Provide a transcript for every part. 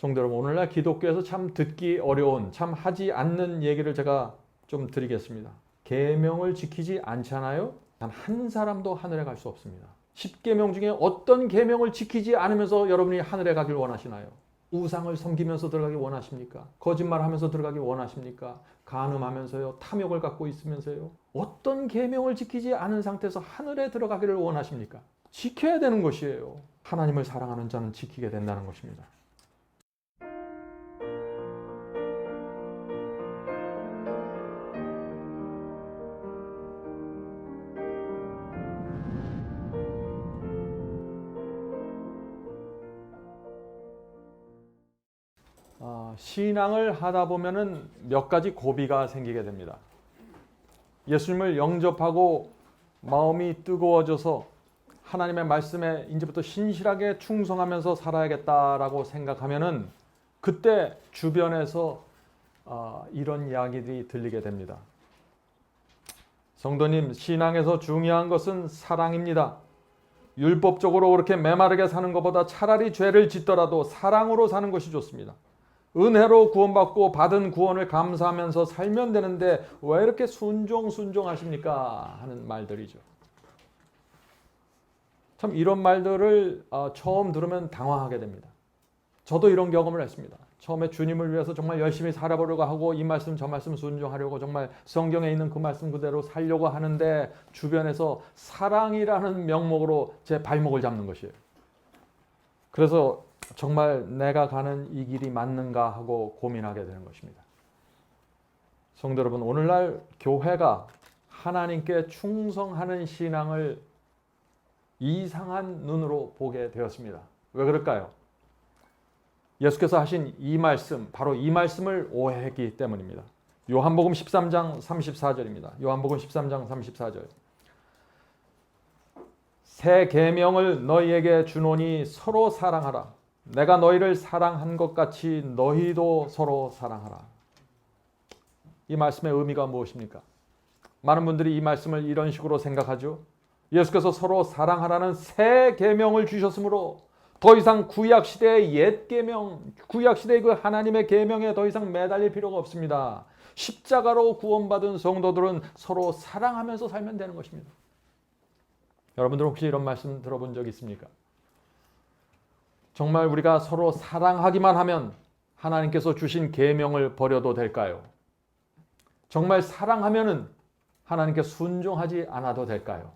성도 여러분, 오늘날 기독교에서 참 듣기 어려운, 참 하지 않는 얘기를 제가 좀 드리겠습니다. 계명을 지키지 않잖아요? 단 한 사람도 하늘에 갈 수 없습니다. 10계명 중에 어떤 계명을 지키지 않으면서 여러분이 하늘에 가길 원하시나요? 우상을 섬기면서 들어가기 원하십니까? 거짓말하면서 들어가기 원하십니까? 간음하면서요, 탐욕을 갖고 있으면서요. 어떤 계명을 지키지 않은 상태에서 하늘에 들어가기를 원하십니까? 지켜야 되는 것이에요. 하나님을 사랑하는 자는 지키게 된다는 것입니다. 신앙을 하다 보면은 몇 가지 고비가 생기게 됩니다. 예수님을 영접하고 마음이 뜨거워져서 하나님의 말씀에 이제부터 신실하게 충성하면서 살아야겠다라고 생각하면은 그때 주변에서 이런 이야기들이 들리게 됩니다. 성도님, 신앙에서 중요한 것은 사랑입니다. 율법적으로 그렇게 메마르게 사는 것보다 차라리 죄를 짓더라도 사랑으로 사는 것이 좋습니다. 은혜로 구원받고 받은 구원을 감사하면서 살면 되는데 왜 이렇게 순종하십니까? 하는 말들이죠. 참 이런 말들을 처음 들으면 당황하게 됩니다. 저도 이런 경험을 했습니다. 처음에 주님을 위해서 정말 열심히 살아보려고 하고 이 말씀 저 말씀 순종하려고 정말 성경에 있는 그 말씀 그대로 살려고 하는데 주변에서 사랑이라는 명목으로 제 발목을 잡는 것이에요. 그래서 정말 내가 가는 이 길이 맞는가 하고 고민하게 되는 것입니다. 성도 여러분, 오늘날 교회가 하나님께 충성하는 신앙을 이상한 눈으로 보게 되었습니다. 왜 그럴까요? 예수께서 하신 이 말씀, 바로 이 말씀을 오해했기 때문입니다. 요한복음 13장 34절입니다. 요한복음 13장 34절. 새 계명을 너희에게 주노니 서로 사랑하라. 내가 너희를 사랑한 것 같이 너희도 서로 사랑하라. 이 말씀의 의미가 무엇입니까? 많은 분들이 이 말씀을 이런 식으로 생각하죠. 예수께서 서로 사랑하라는 새 계명을 주셨으므로 더 이상 구약시대의 옛 계명, 구약시대의 그 하나님의 계명에 더 이상 매달릴 필요가 없습니다. 십자가로 구원받은 성도들은 서로 사랑하면서 살면 되는 것입니다. 여러분들 혹시 이런 말씀 들어본 적 있습니까? 정말 우리가 서로 사랑하기만 하면 하나님께서 주신 계명을 버려도 될까요? 정말 사랑하면은 하나님께 순종하지 않아도 될까요?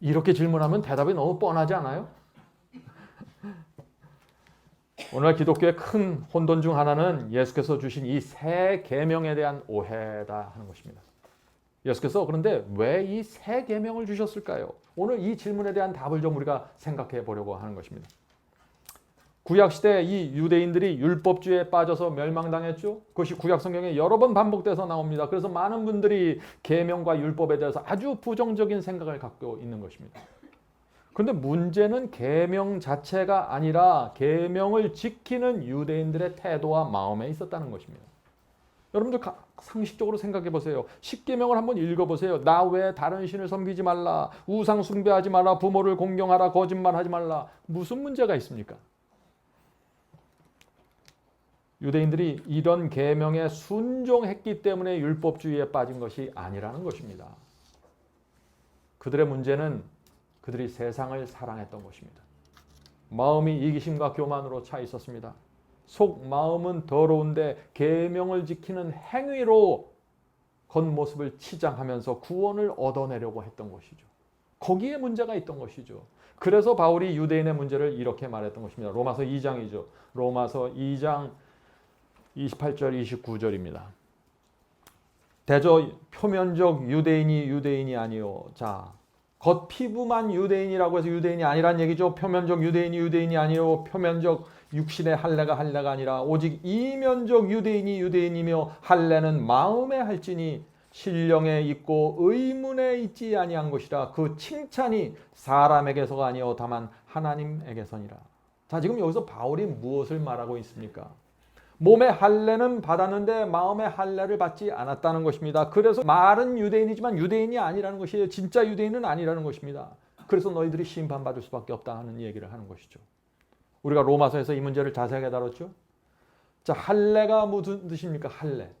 이렇게 질문하면 대답이 너무 뻔하지 않아요? 오늘 기독교의 큰 혼돈 중 하나는 예수께서 주신 이 새 계명에 대한 오해다 하는 것입니다. 예수께서 그런데 왜 이 새 계명을 주셨을까요? 오늘 이 질문에 대한 답을 좀 우리가 생각해 보려고 하는 것입니다. 구약시대 이 유대인들이 율법주의에 빠져서 멸망당했죠. 그것이 구약성경에 여러 번 반복돼서 나옵니다. 그래서 많은 분들이 계명과 율법에 대해서 아주 부정적인 생각을 갖고 있는 것입니다. 그런데 문제는 계명 자체가 아니라 계명을 지키는 유대인들의 태도와 마음에 있었다는 것입니다. 여러분들 상식적으로 생각해 보세요. 10계명을 한번 읽어보세요. 나 외에 다른 신을 섬기지 말라. 우상 숭배하지 말라. 부모를 공경하라. 거짓말하지 말라. 무슨 문제가 있습니까? 유대인들이 이런 계명에 순종했기 때문에 율법주의에 빠진 것이 아니라는 것입니다. 그들의 문제는 그들이 세상을 사랑했던 것입니다. 마음이 이기심과 교만으로 차 있었습니다. 속 마음은 더러운데 계명을 지키는 행위로 겉모습을 치장하면서 구원을 얻어내려고 했던 것이죠. 거기에 문제가 있던 것이죠. 그래서 바울이 유대인의 문제를 이렇게 말했던 것입니다. 로마서 2장이죠. 로마서 2장 28절 29절입니다. 대저 표면적 유대인이 아니요. 자, 겉 피부만 유대인이라고 해서 유대인이 아니란 얘기죠. 표면적 유대인이 아니요. 표면적 육신의 할례가 아니라 오직 이면적 유대인이며 할례는 마음에 할지니 신령에 있고 의문에 있지 아니한 것이라. 그 칭찬이 사람에게서가 아니요 다만 하나님에게서니라. 자, 지금 여기서 바울이 무엇을 말하고 있습니까? 몸의 할례는 받았는데 마음의 할례를 받지 않았다는 것입니다. 그래서 말은 유대인이지만 유대인이 아니라는 것이에요. 진짜 유대인은 아니라는 것입니다. 그래서 너희들이 심판받을 수밖에 없다 하는 얘기를 하는 것이죠. 우리가 로마서에서 이 문제를 자세하게 다뤘죠. 자, 할례가 무슨 뜻입니까? 할례.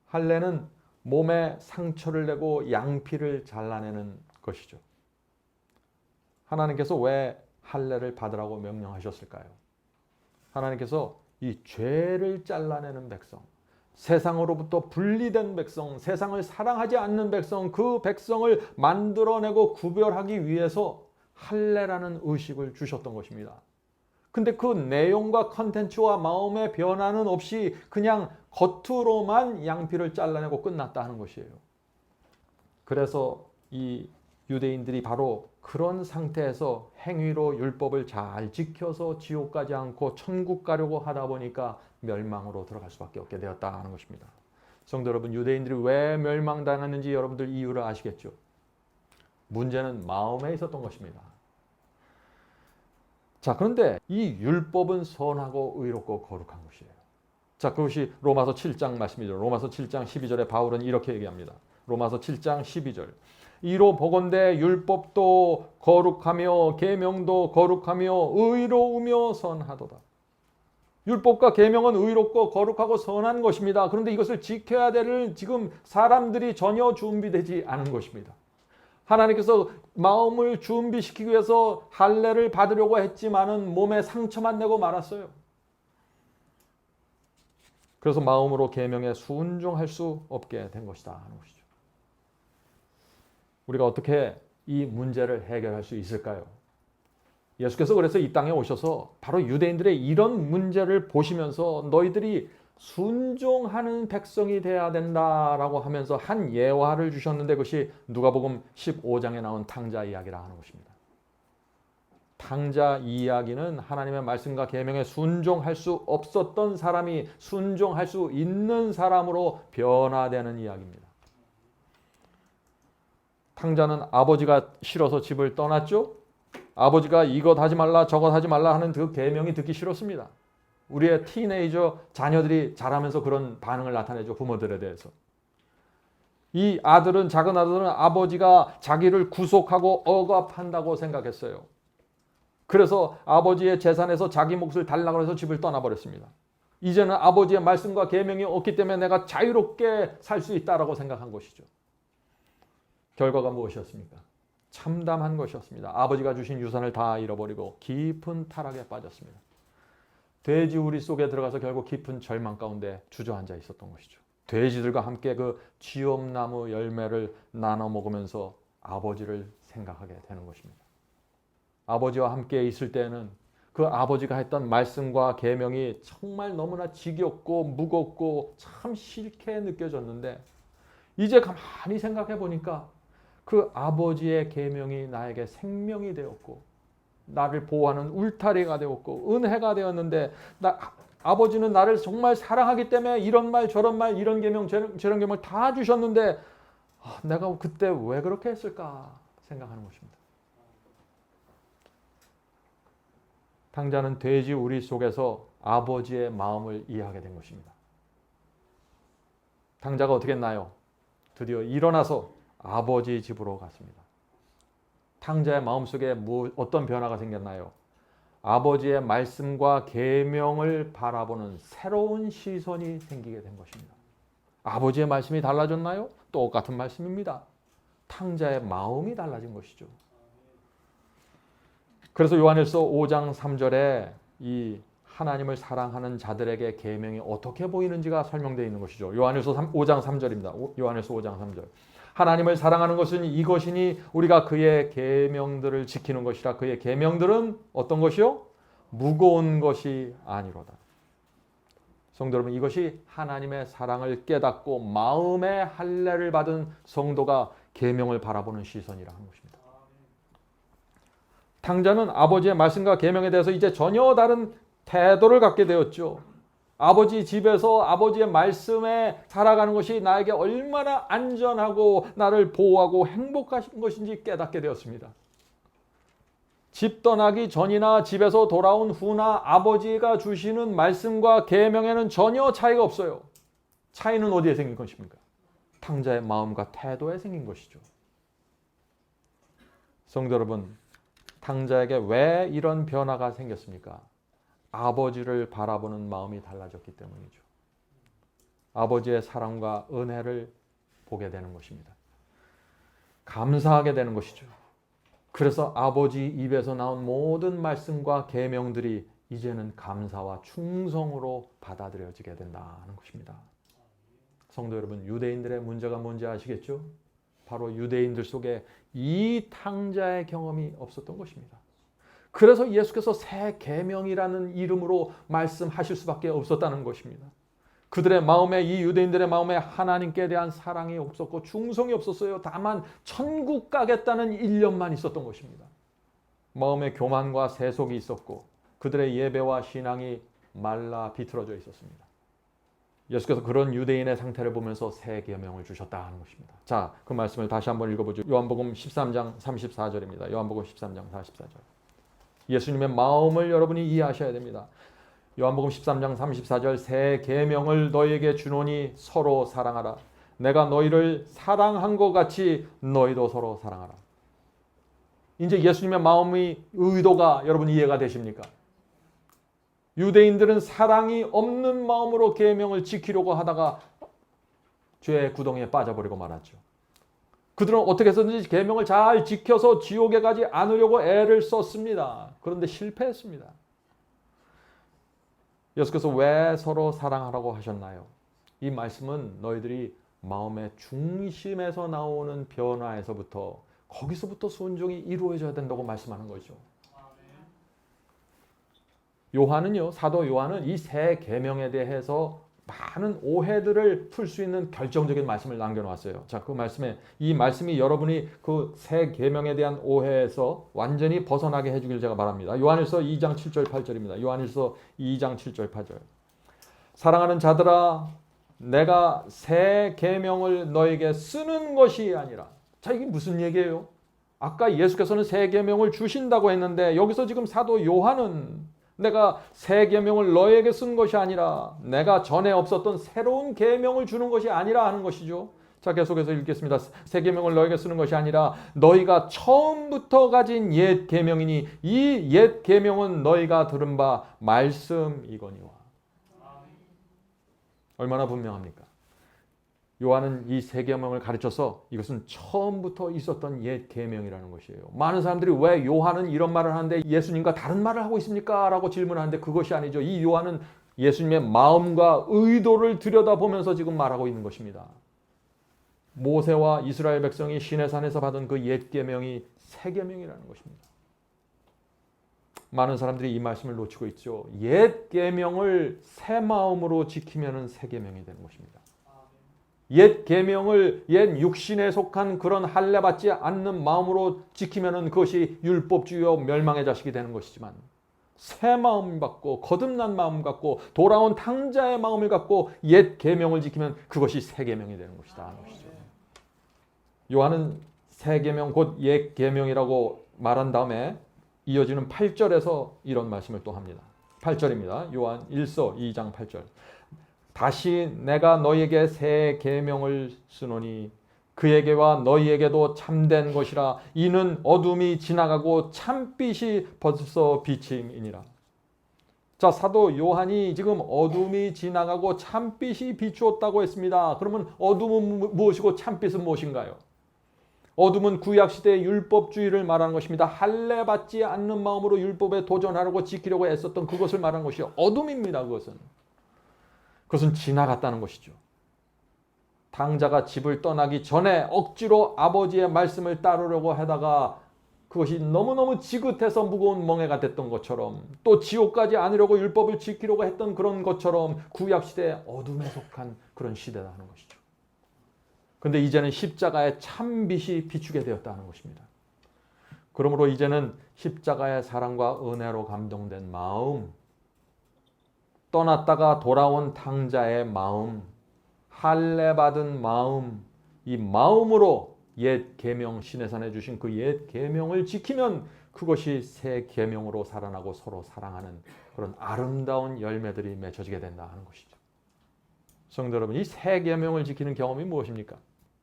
할례는 몸에 상처를 내고 양피를 잘라내는 것이죠. 하나님께서 왜 할례를 받으라고 명령하셨을까요? 하나님께서 이 죄를 잘라내는 백성, 세상으로부터 분리된 백성, 세상을 사랑하지 않는 백성, 그 백성을 만들어내고 구별하기 위해서 할례라는 의식을 주셨던 것입니다. 근데 그 내용과 컨텐츠와 마음의 변화는 없이 그냥 겉으로만 양피를 잘라내고 끝났다 하는 것이에요. 그래서 이 유대인들이 바로 그런 상태에서 행위로 율법을 잘 지켜서 지옥 가지 않고 천국 가려고 하다 보니까 멸망으로 들어갈 수밖에 없게 되었다 하는 것입니다. 성도 여러분, 유대인들이 왜 멸망당했는지 여러분들 이유를 아시겠죠? 문제는 마음에 있었던 것입니다. 자, 그런데 이 율법은 선하고 의롭고 거룩한 것이에요. 자, 그것이 로마서 7장 말씀이죠. 로마서 7장 12절에 바울은 이렇게 얘기합니다. 로마서 7장 12절. 이로 보건대 율법도 거룩하며 계명도 거룩하며 의로우며 선하도다. 율법과 계명은 의롭고 거룩하고 선한 것입니다. 그런데 이것을 지켜야 될 지금 사람들이 전혀 준비되지 않은 것입니다. 하나님께서 마음을 준비시키기 위해서 할례를 받으려고 했지만은 몸에 상처만 내고 말았어요. 그래서 마음으로 계명에 순종할 수 없게 된 것이다 하는 것이죠. 우리가 어떻게 이 문제를 해결할 수 있을까요? 예수께서 그래서 이 땅에 오셔서 바로 유대인들의 이런 문제를 보시면서 너희들이 순종하는 백성이 되어야 된다라고 하면서 한 예화를 주셨는데 그것이 누가복음 15장에 나온 탕자 이야기라 하는 것입니다. 탕자 이야기는 하나님의 말씀과 계명에 순종할 수 없었던 사람이 순종할 수 있는 사람으로 변화되는 이야기입니다. 탕자는 아버지가 싫어서 집을 떠났죠. 아버지가 이것 하지 말라 저것 하지 말라 하는 그 계명이 듣기 싫었습니다. 우리의 티네이저 자녀들이 자라면서 그런 반응을 나타내죠. 부모들에 대해서. 이 아들은, 작은 아들은 아버지가 자기를 구속하고 억압한다고 생각했어요. 그래서 아버지의 재산에서 자기 몫을 달라고 해서 집을 떠나버렸습니다. 이제는 아버지의 말씀과 계명이 없기 때문에 내가 자유롭게 살 수 있다라고 생각한 것이죠. 결과가 무엇이었습니까? 참담한 것이었습니다. 아버지가 주신 유산을 다 잃어버리고 깊은 타락에 빠졌습니다. 돼지우리 속에 들어가서 결국 깊은 절망 가운데 주저앉아 있었던 것이죠. 돼지들과 함께 그 지엄나무 열매를 나눠 먹으면서 아버지를 생각하게 되는 것입니다. 아버지와 함께 있을 때는 그 아버지가 했던 말씀과 계명이 정말 너무나 지겹고 무겁고 참 싫게 느껴졌는데 이제 가만히 생각해 보니까 그 아버지의 계명이 나에게 생명이 되었고 나를 보호하는 울타리가 되었고 은혜가 되었는데 아버지는 나를 정말 사랑하기 때문에 이런 말 저런 말 이런 계명 저런 계명을 다 주셨는데 내가 그때 왜 그렇게 했을까 생각하는 것입니다. 탕자는 돼지 우리 속에서 아버지의 마음을 이해하게 된 것입니다. 탕자가 어떻게 했나요? 드디어 일어나서 아버지 집으로 갔습니다. 탕자의 마음속에 어떤 변화가 생겼나요? 아버지의 말씀과 계명을 바라보는 새로운 시선이 생기게 된 것입니다. 아버지의 말씀이 달라졌나요? 똑같은 말씀입니다. 탕자의 마음이 달라진 것이죠. 그래서 요한일서 5장 3절에 이 하나님을 사랑하는 자들에게 계명이 어떻게 보이는지가 설명되어 있는 것이죠. 요한일서 5장 3절입니다. 요한일서 5장 3절. 하나님을 사랑하는 것은 이것이니 우리가 그의 계명들을 지키는 것이라. 그의 계명들은 어떤 것이요? 무거운 것이 아니로다. 성도 여러분, 이것이 하나님의 사랑을 깨닫고 마음의 할례를 받은 성도가 계명을 바라보는 시선이라 하는 것입니다. 탕자는 아버지의 말씀과 계명에 대해서 이제 전혀 다른 태도를 갖게 되었죠. 아버지 집에서 아버지의 말씀에 살아가는 것이 나에게 얼마나 안전하고 나를 보호하고 행복한 것인지 깨닫게 되었습니다. 집 떠나기 전이나 집에서 돌아온 후나 아버지가 주시는 말씀과 계명에는 전혀 차이가 없어요. 차이는 어디에 생긴 것입니까? 탕자의 마음과 태도에 생긴 것이죠. 성도 여러분, 탕자에게 왜 이런 변화가 생겼습니까? 아버지를 바라보는 마음이 달라졌기 때문이죠. 아버지의 사랑과 은혜를 보게 되는 것입니다. 감사하게 되는 것이죠. 그래서 아버지 입에서 나온 모든 말씀과 계명들이 이제는 감사와 충성으로 받아들여지게 된다는 것입니다. 성도 여러분, 유대인들의 문제가 뭔지 아시겠죠? 바로 유대인들 속에 이 탕자의 경험이 없었던 것입니다. 그래서 예수께서 새 계명이라는 이름으로 말씀하실 수밖에 없었다는 것입니다. 그들의 마음에, 이 유대인들의 마음에 하나님께 대한 사랑이 없었고 충성이 없었어요. 다만 천국 가겠다는 일념만 있었던 것입니다. 마음에 교만과 세속이 있었고 그들의 예배와 신앙이 말라 비틀어져 있었습니다. 예수께서 그런 유대인의 상태를 보면서 새 계명을 주셨다는 것입니다. 자, 그 말씀을 다시 한번 읽어보죠. 요한복음 13장 34절입니다. 요한복음 13장 34절. 예수님의 마음을 여러분이 이해하셔야 됩니다. 요한복음 13장 34절 새 계명을 너희에게 주노니 서로 사랑하라. 내가 너희를 사랑한 것 같이 너희도 서로 사랑하라. 이제 예수님의 마음의 의도가 여러분 이해가 되십니까? 유대인들은 사랑이 없는 마음으로 계명을 지키려고 하다가 죄의 구덩이에 빠져버리고 말았죠. 그들은 어떻게 해서든지 계명을 잘 지켜서 지옥에 가지 않으려고 애를 썼습니다. 그런데 실패했습니다. 예수께서 왜 서로 사랑하라고 하셨나요? 이 말씀은 너희들이 마음의 중심에서 나오는 변화에서부터 거기서부터 순종이 이루어져야 된다고 말씀하는 거죠. 요한은요, 사도 요한은 이 새 계명에 대해서 많은 오해들을 풀 수 있는 결정적인 말씀을 남겨놓았어요. 자, 그 말씀에 이 말씀이 여러분이 그 새 계명에 대한 오해에서 완전히 벗어나게 해주길 제가 바랍니다. 요한일서 2장 7절 8절입니다. 요한일서 2장 7절 8절. 사랑하는 자들아, 내가 새 계명을 너에게 쓰는 것이 아니라. 자, 이게 무슨 얘기예요? 아까 예수께서는 새 계명을 주신다고 했는데 여기서 지금 사도 요한은 내가 새 계명을 너에게 쓴 것이 아니라 내가 전에 없었던 새로운 계명을 주는 것이 아니라 하는 것이죠. 자, 계속해서 읽겠습니다. 새 계명을 너에게 쓰는 것이 아니라 너희가 처음부터 가진 옛 계명이니 이 옛 계명은 너희가 들은 바 말씀이거니와. 얼마나 분명합니까? 요한은 이 새 계명을 가르쳐서 이것은 처음부터 있었던 옛 계명이라는 것이에요. 많은 사람들이 왜 요한은 이런 말을 하는데 예수님과 다른 말을 하고 있습니까? 라고 질문하는데 그것이 아니죠. 이 요한은 예수님의 마음과 의도를 들여다보면서 지금 말하고 있는 것입니다. 모세와 이스라엘 백성이 시내산에서 받은 그 옛 계명이 새 계명이라는 것입니다. 많은 사람들이 이 말씀을 놓치고 있죠. 옛 계명을 새 마음으로 지키면은 새 계명이 되는 것입니다. 옛 계명을 옛 육신에 속한 그런 할례 받지 않는 마음으로 지키면은 그것이 율법주의와 멸망의 자식이 되는 것이지만 새 마음 갖고 거듭난 마음 갖고 돌아온 탕자의 마음을 갖고 옛 계명을 지키면 그것이 새 계명이 되는 것이다 하는 것이죠. 요한은 새 계명 곧 옛 계명이라고 말한 다음에 이어지는 8절에서 이런 말씀을 또 합니다. 8절입니다. 요한 1서 2장 8절. 다시 내가 너희에게 새 계명을 쓰노니 그에게와 너희에게도 참된 것이라. 이는 어둠이 지나가고 참빛이 벌써 비침이니라. 자, 사도 요한이 지금 어둠이 지나가고 참빛이 비추었다고 했습니다. 그러면 어둠은 무엇이고 참빛은 무엇인가요? 어둠은 구약시대의 율법주의를 말하는 것입니다. 할례 받지 않는 마음으로 율법에 도전하려고 지키려고 애썼던 그것을 말하는 것이요. 어둠입니다. 그것은 지나갔다는 것이죠. 탕자가 집을 떠나기 전에 억지로 아버지의 말씀을 따르려고 하다가 그것이 너무너무 지긋해서 무거운 멍에가 됐던 것처럼 또 지옥 가지 않으려고 율법을 지키려고 했던 그런 것처럼 구약시대의 어둠에 속한 그런 시대다 하는 것이죠. 그런데 이제는 십자가의 참빛이 비추게 되었다는 것입니다. 그러므로 이제는 십자가의 사랑과 은혜로 감동된 마음, 떠났다가 돌아온 탕자의 마음, 할례 받은 마음, 이 마음으로 옛 계명 시내산에 주신 그 옛 계명을 지키면 그것이 새 계명으로 살아나고 서로 사랑하는 그런 아름다운 열매들이 맺혀지게 된다 하는 것이죠. 성도 여러분, 이 새 계명을 지키는 경험이 무엇입니까?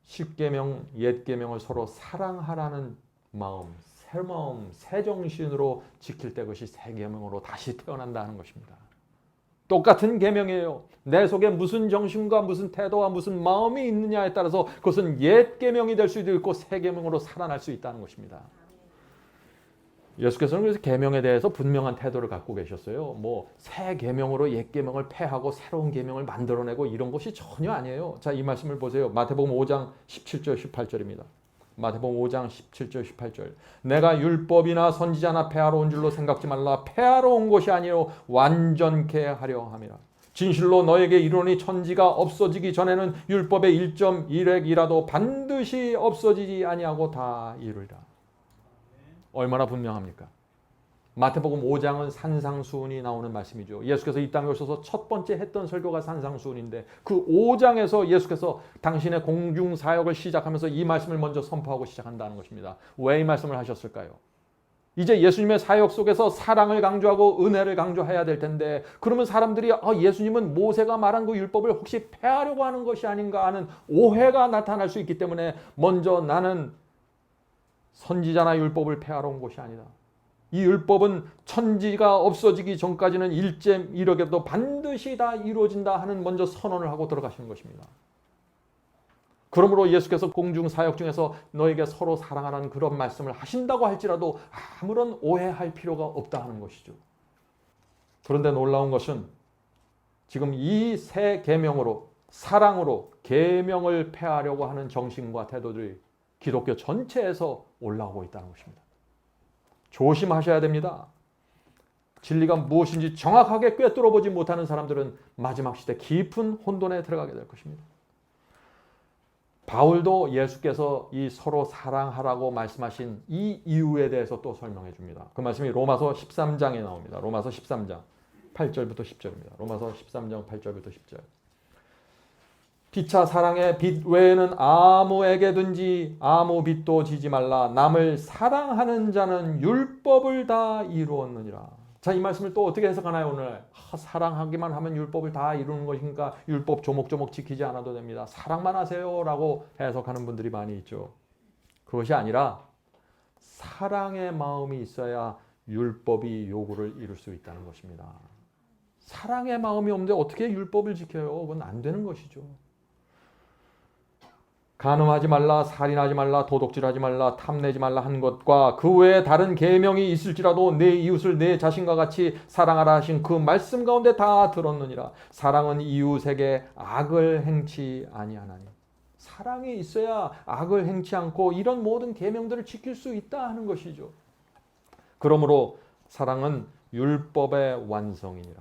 십계명, 옛 계명을 서로 사랑하라는 마음, 새 마음, 새 정신으로 지킬 때 그것이 새 계명으로 다시 태어난다는 것입니다. 똑같은 계명이에요. 내 속에 무슨 정신과 무슨 태도와 무슨 마음이 있느냐에 따라서 그것은 옛 계명이 될 수도 있고 새 계명으로 살아날 수 있다는 것입니다. 예수께서는 그래서 계명에 대해서 분명한 태도를 갖고 계셨어요. 뭐 새 계명으로 옛 계명을 폐하고 새로운 계명을 만들어내고 이런 것이 전혀 아니에요. 자, 이 말씀을 보세요. 마태복음 5장 17절 18절입니다. 마태복음 5장 17절 18절. 내가 율법이나 선지자나 폐하러 온 줄로 생각지 말라. 폐하러 온 것이 아니요 완전케 하려 함이라. 진실로 너에게 이르노니 천지가 없어지기 전에는 율법의 1.1획이라도 반드시 없어지지 아니하고 다 이루리라. 얼마나 분명합니까? 마태복음 5장은 산상수훈이 나오는 말씀이죠. 예수께서 이 땅에 오셔서 첫 번째 했던 설교가 산상수훈인데 그 5장에서 예수께서 당신의 공중사역을 시작하면서 이 말씀을 먼저 선포하고 시작한다는 것입니다. 왜 이 말씀을 하셨을까요? 이제 예수님의 사역 속에서 사랑을 강조하고 은혜를 강조해야 될 텐데 그러면 사람들이 예수님은 모세가 말한 그 율법을 혹시 폐하려고 하는 것이 아닌가 하는 오해가 나타날 수 있기 때문에 먼저 나는 선지자나 율법을 폐하러 온 것이 아니다. 이 율법은 천지가 없어지기 전까지는 1.1억에도 반드시 다 이루어진다 하는 먼저 선언을 하고 들어가시는 것입니다. 그러므로 예수께서 공중사역 중에서 너에게 서로 사랑하라는 그런 말씀을 하신다고 할지라도 아무런 오해할 필요가 없다 하는 것이죠. 그런데 놀라운 것은 지금 이 새 계명으로 사랑으로 계명을 폐하려고 하는 정신과 태도들이 기독교 전체에서 올라오고 있다는 것입니다. 조심하셔야 됩니다. 진리가 무엇인지 정확하게 꿰뚫어 보지 못하는 사람들은 마지막 시대 깊은 혼돈에 들어가게 될 것입니다. 바울도 예수께서 이 서로 사랑하라고 말씀하신 이 이유에 대해서 또 설명해 줍니다. 그 말씀이 로마서 13장에 나옵니다. 로마서 13장 8절부터 10절입니다. 로마서 13장 8절부터 10절. 피차 사랑의 빚 외에는 아무에게든지 아무 빚도 지지 말라. 남을 사랑하는 자는 율법을 다 이루었느니라. 자, 이 말씀을 또 어떻게 해석하나요 오늘? 사랑하기만 하면 율법을 다 이루는 것인가? 율법 조목조목 지키지 않아도 됩니다. 사랑만 하세요 라고 해석하는 분들이 많이 있죠. 그것이 아니라 사랑의 마음이 있어야 율법이 요구를 이룰 수 있다는 것입니다. 사랑의 마음이 없는데 어떻게 율법을 지켜요? 그건 안 되는 것이죠. 간음하지 말라, 살인하지 말라, 도둑질하지 말라, 탐내지 말라 한 것과 그 외에 다른 계명이 있을지라도 내 이웃을 내 자신과 같이 사랑하라 하신 그 말씀 가운데 다 들었느니라. 사랑은 이웃에게 악을 행치 아니하나니. 사랑이 있어야 악을 행치 않고 이런 모든 계명들을 지킬 수 있다 하는 것이죠. 그러므로 사랑은 율법의 완성이니라.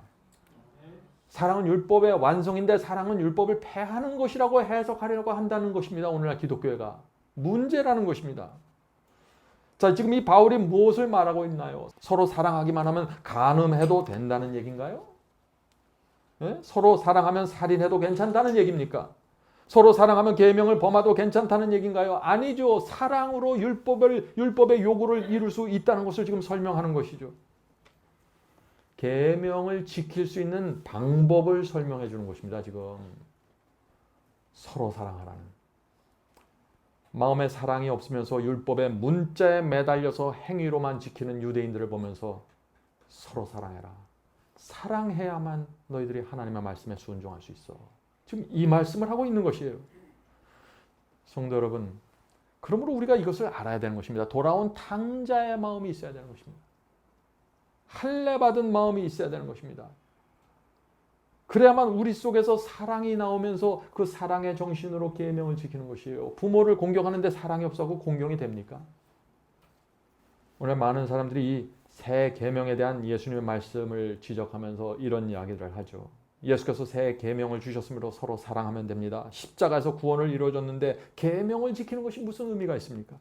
사랑은 율법의 완성인데 사랑은 율법을 폐하는 것이라고 해석하려고 한다는 것입니다. 오늘날 기독교회가 문제라는 것입니다. 자, 지금 이 바울이 무엇을 말하고 있나요? 서로 사랑하기만 하면 간음해도 된다는 얘기인가요? 네? 서로 사랑하면 살인해도 괜찮다는 얘기입니까? 서로 사랑하면 계명을 범하도 괜찮다는 얘기인가요? 아니죠. 사랑으로 율법의 요구를 이룰 수 있다는 것을 지금 설명하는 것이죠. 계명을 지킬 수 있는 방법을 설명해 주는 것입니다. 지금 서로 사랑하라는. 마음에 사랑이 없으면서 율법의 문자에 매달려서 행위로만 지키는 유대인들을 보면서 서로 사랑해라. 사랑해야만 너희들이 하나님의 말씀에 순종할 수 있어. 지금 이 말씀을 하고 있는 것이에요. 성도 여러분, 그러므로 우리가 이것을 알아야 되는 것입니다. 돌아온 탕자의 마음이 있어야 되는 것입니다. 할례 받은 마음이 있어야 되는 것입니다. 그래야만 우리 속에서 사랑이 나오면서 그 사랑의 정신으로 계명을 지키는 것이에요. 부모를 공경하는데 사랑이 없어서 공경이 됩니까? 오늘 많은 사람들이 이 새 계명에 대한 예수님의 말씀을 지적하면서 이런 이야기를 하죠. 예수께서 새 계명을 주셨으므로 서로 사랑하면 됩니다. 십자가에서 구원을 이루어줬는데 계명을 지키는 것이 무슨 의미가 있습니까?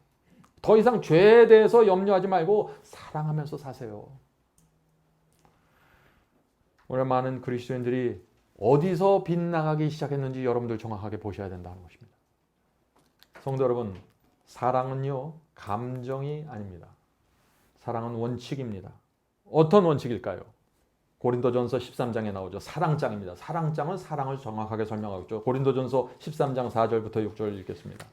더 이상 죄에 대해서 염려하지 말고 사랑하면서 사세요. 오늘 많은 그리스도인들이 어디서 빗나가기 시작했는지 여러분들 정확하게 보셔야 된다는 것입니다. 성도 여러분, 사랑은요, 감정이 아닙니다. 사랑은 원칙입니다. 어떤 원칙일까요? 고린도전서 13장에 나오죠. 사랑장입니다. 사랑장은 사랑을 정확하게 설명하고 있죠. 고린도전서 13장 4절부터 6절 읽겠습니다.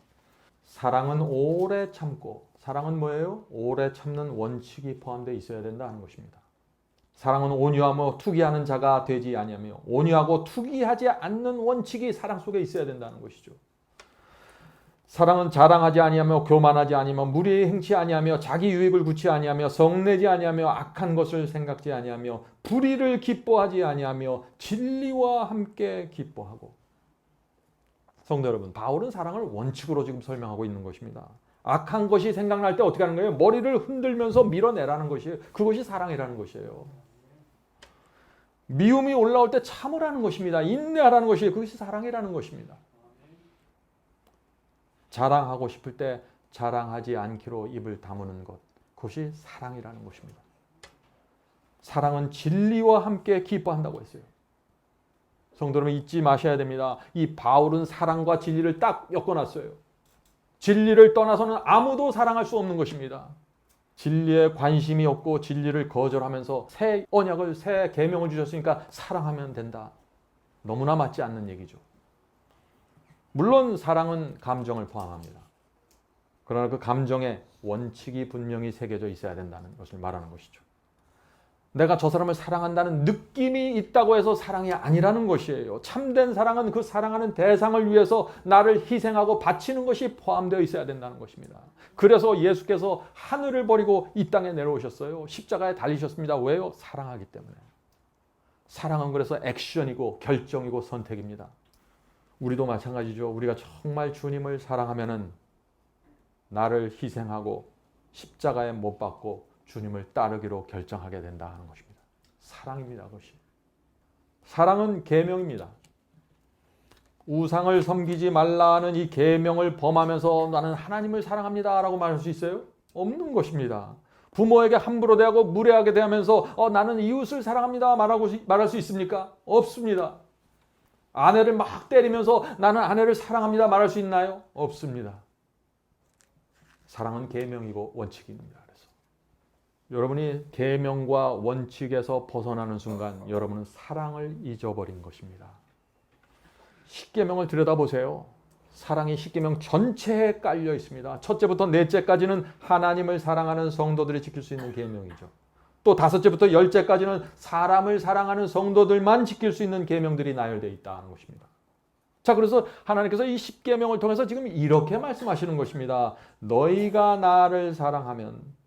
사랑은 오래 참고 사랑은 뭐예요? 오래 참는 원칙이 포함되어 있어야 된다는 것입니다. 사랑은 온유하며 투기하는 자가 되지 아니하며 온유하고 투기하지 않는 원칙이 사랑 속에 있어야 된다는 것이죠. 사랑은 자랑하지 아니하며 교만하지 아니하며 무리에 행치 아니하며 자기 유익을 구치 아니하며 성내지 아니하며 악한 것을 생각지 아니하며 불의를 기뻐하지 아니하며 진리와 함께 기뻐하고. 성도 여러분, 바울은 사랑을 원칙으로 지금 설명하고 있는 것입니다. 악한 것이 생각날 때 어떻게 하는 거예요? 머리를 흔들면서 밀어내라는 것이에요. 그것이 사랑이라는 것이에요. 미움이 올라올 때 참으라는 것입니다. 인내하라는 것이에요. 그것이 사랑이라는 것입니다. 자랑하고 싶을 때 자랑하지 않기로 입을 다무는 것, 그것이 사랑이라는 것입니다. 사랑은 진리와 함께 기뻐한다고 했어요. 성도 여러분, 잊지 마셔야 됩니다. 이 바울은 사랑과 진리를 딱 엮어놨어요. 진리를 떠나서는 아무도 사랑할 수 없는 것입니다. 진리에 관심이 없고 진리를 거절하면서 새 언약을, 새 계명을 주셨으니까 사랑하면 된다. 너무나 맞지 않는 얘기죠. 물론 사랑은 감정을 포함합니다. 그러나 그 감정에 원칙이 분명히 새겨져 있어야 된다는 것을 말하는 것이죠. 내가 저 사람을 사랑한다는 느낌이 있다고 해서 사랑이 아니라는 것이에요. 참된 사랑은 그 사랑하는 대상을 위해서 나를 희생하고 바치는 것이 포함되어 있어야 된다는 것입니다. 그래서 예수께서 하늘을 버리고 이 땅에 내려오셨어요. 십자가에 달리셨습니다. 왜요? 사랑하기 때문에. 사랑은 그래서 액션이고 결정이고 선택입니다. 우리도 마찬가지죠. 우리가 정말 주님을 사랑하면은 나를 희생하고 십자가에 못 박고 주님을 따르기로 결정하게 된다 하는 것입니다. 사랑입니다. 그것이. 사랑은 계명입니다. 우상을 섬기지 말라는 이 계명을 범하면서 나는 하나님을 사랑합니다 라고 말할 수 있어요? 없는 것입니다. 부모에게 함부로 대하고 무례하게 대하면서 나는 이웃을 사랑합니다 말할 수 있습니까? 없습니다. 아내를 막 때리면서 나는 아내를 사랑합니다 말할 수 있나요? 없습니다. 사랑은 계명이고 원칙입니다. 여러분이 계명과 원칙에서 벗어나는 순간 여러분은 사랑을 잊어버린 것입니다. 십계명을 들여다보세요. 사랑이 십계명 전체에 깔려 있습니다. 첫째부터 넷째까지는 하나님을 사랑하는 성도들이 지킬 수 있는 계명이죠. 또 다섯째부터 열째까지는 사람을 사랑하는 성도들만 지킬 수 있는 계명들이 나열되어 있다는 것입니다. 자, 그래서 하나님께서 이 십계명을 통해서 지금 이렇게 말씀하시는 것입니다. 너희가 나를 사랑하면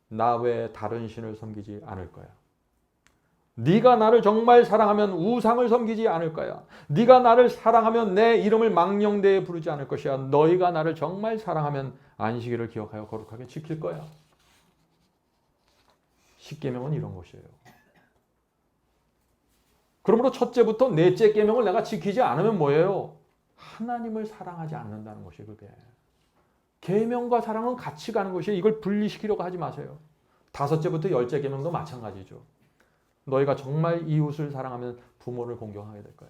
나 외에 다른 신을 섬기지 않을 거야. 네가 나를 정말 사랑하면 우상을 섬기지 않을 거야. 네가 나를 사랑하면 내 이름을 망령되이 부르지 않을 것이야. 너희가 나를 정말 사랑하면 안식일을 기억하여 거룩하게 지킬 거야. 십계명은 이런 것이에요. 그러므로 첫째부터 넷째 계명을 내가 지키지 않으면 뭐예요? 하나님을 사랑하지 않는다는 것이 그게. 계명과 사랑은 같이 가는 것이에요. 이걸 분리시키려고 하지 마세요. 다섯째부터 열째 계명도 마찬가지죠. 너희가 정말 이웃을 사랑하면 부모를 공경하게 될 거야.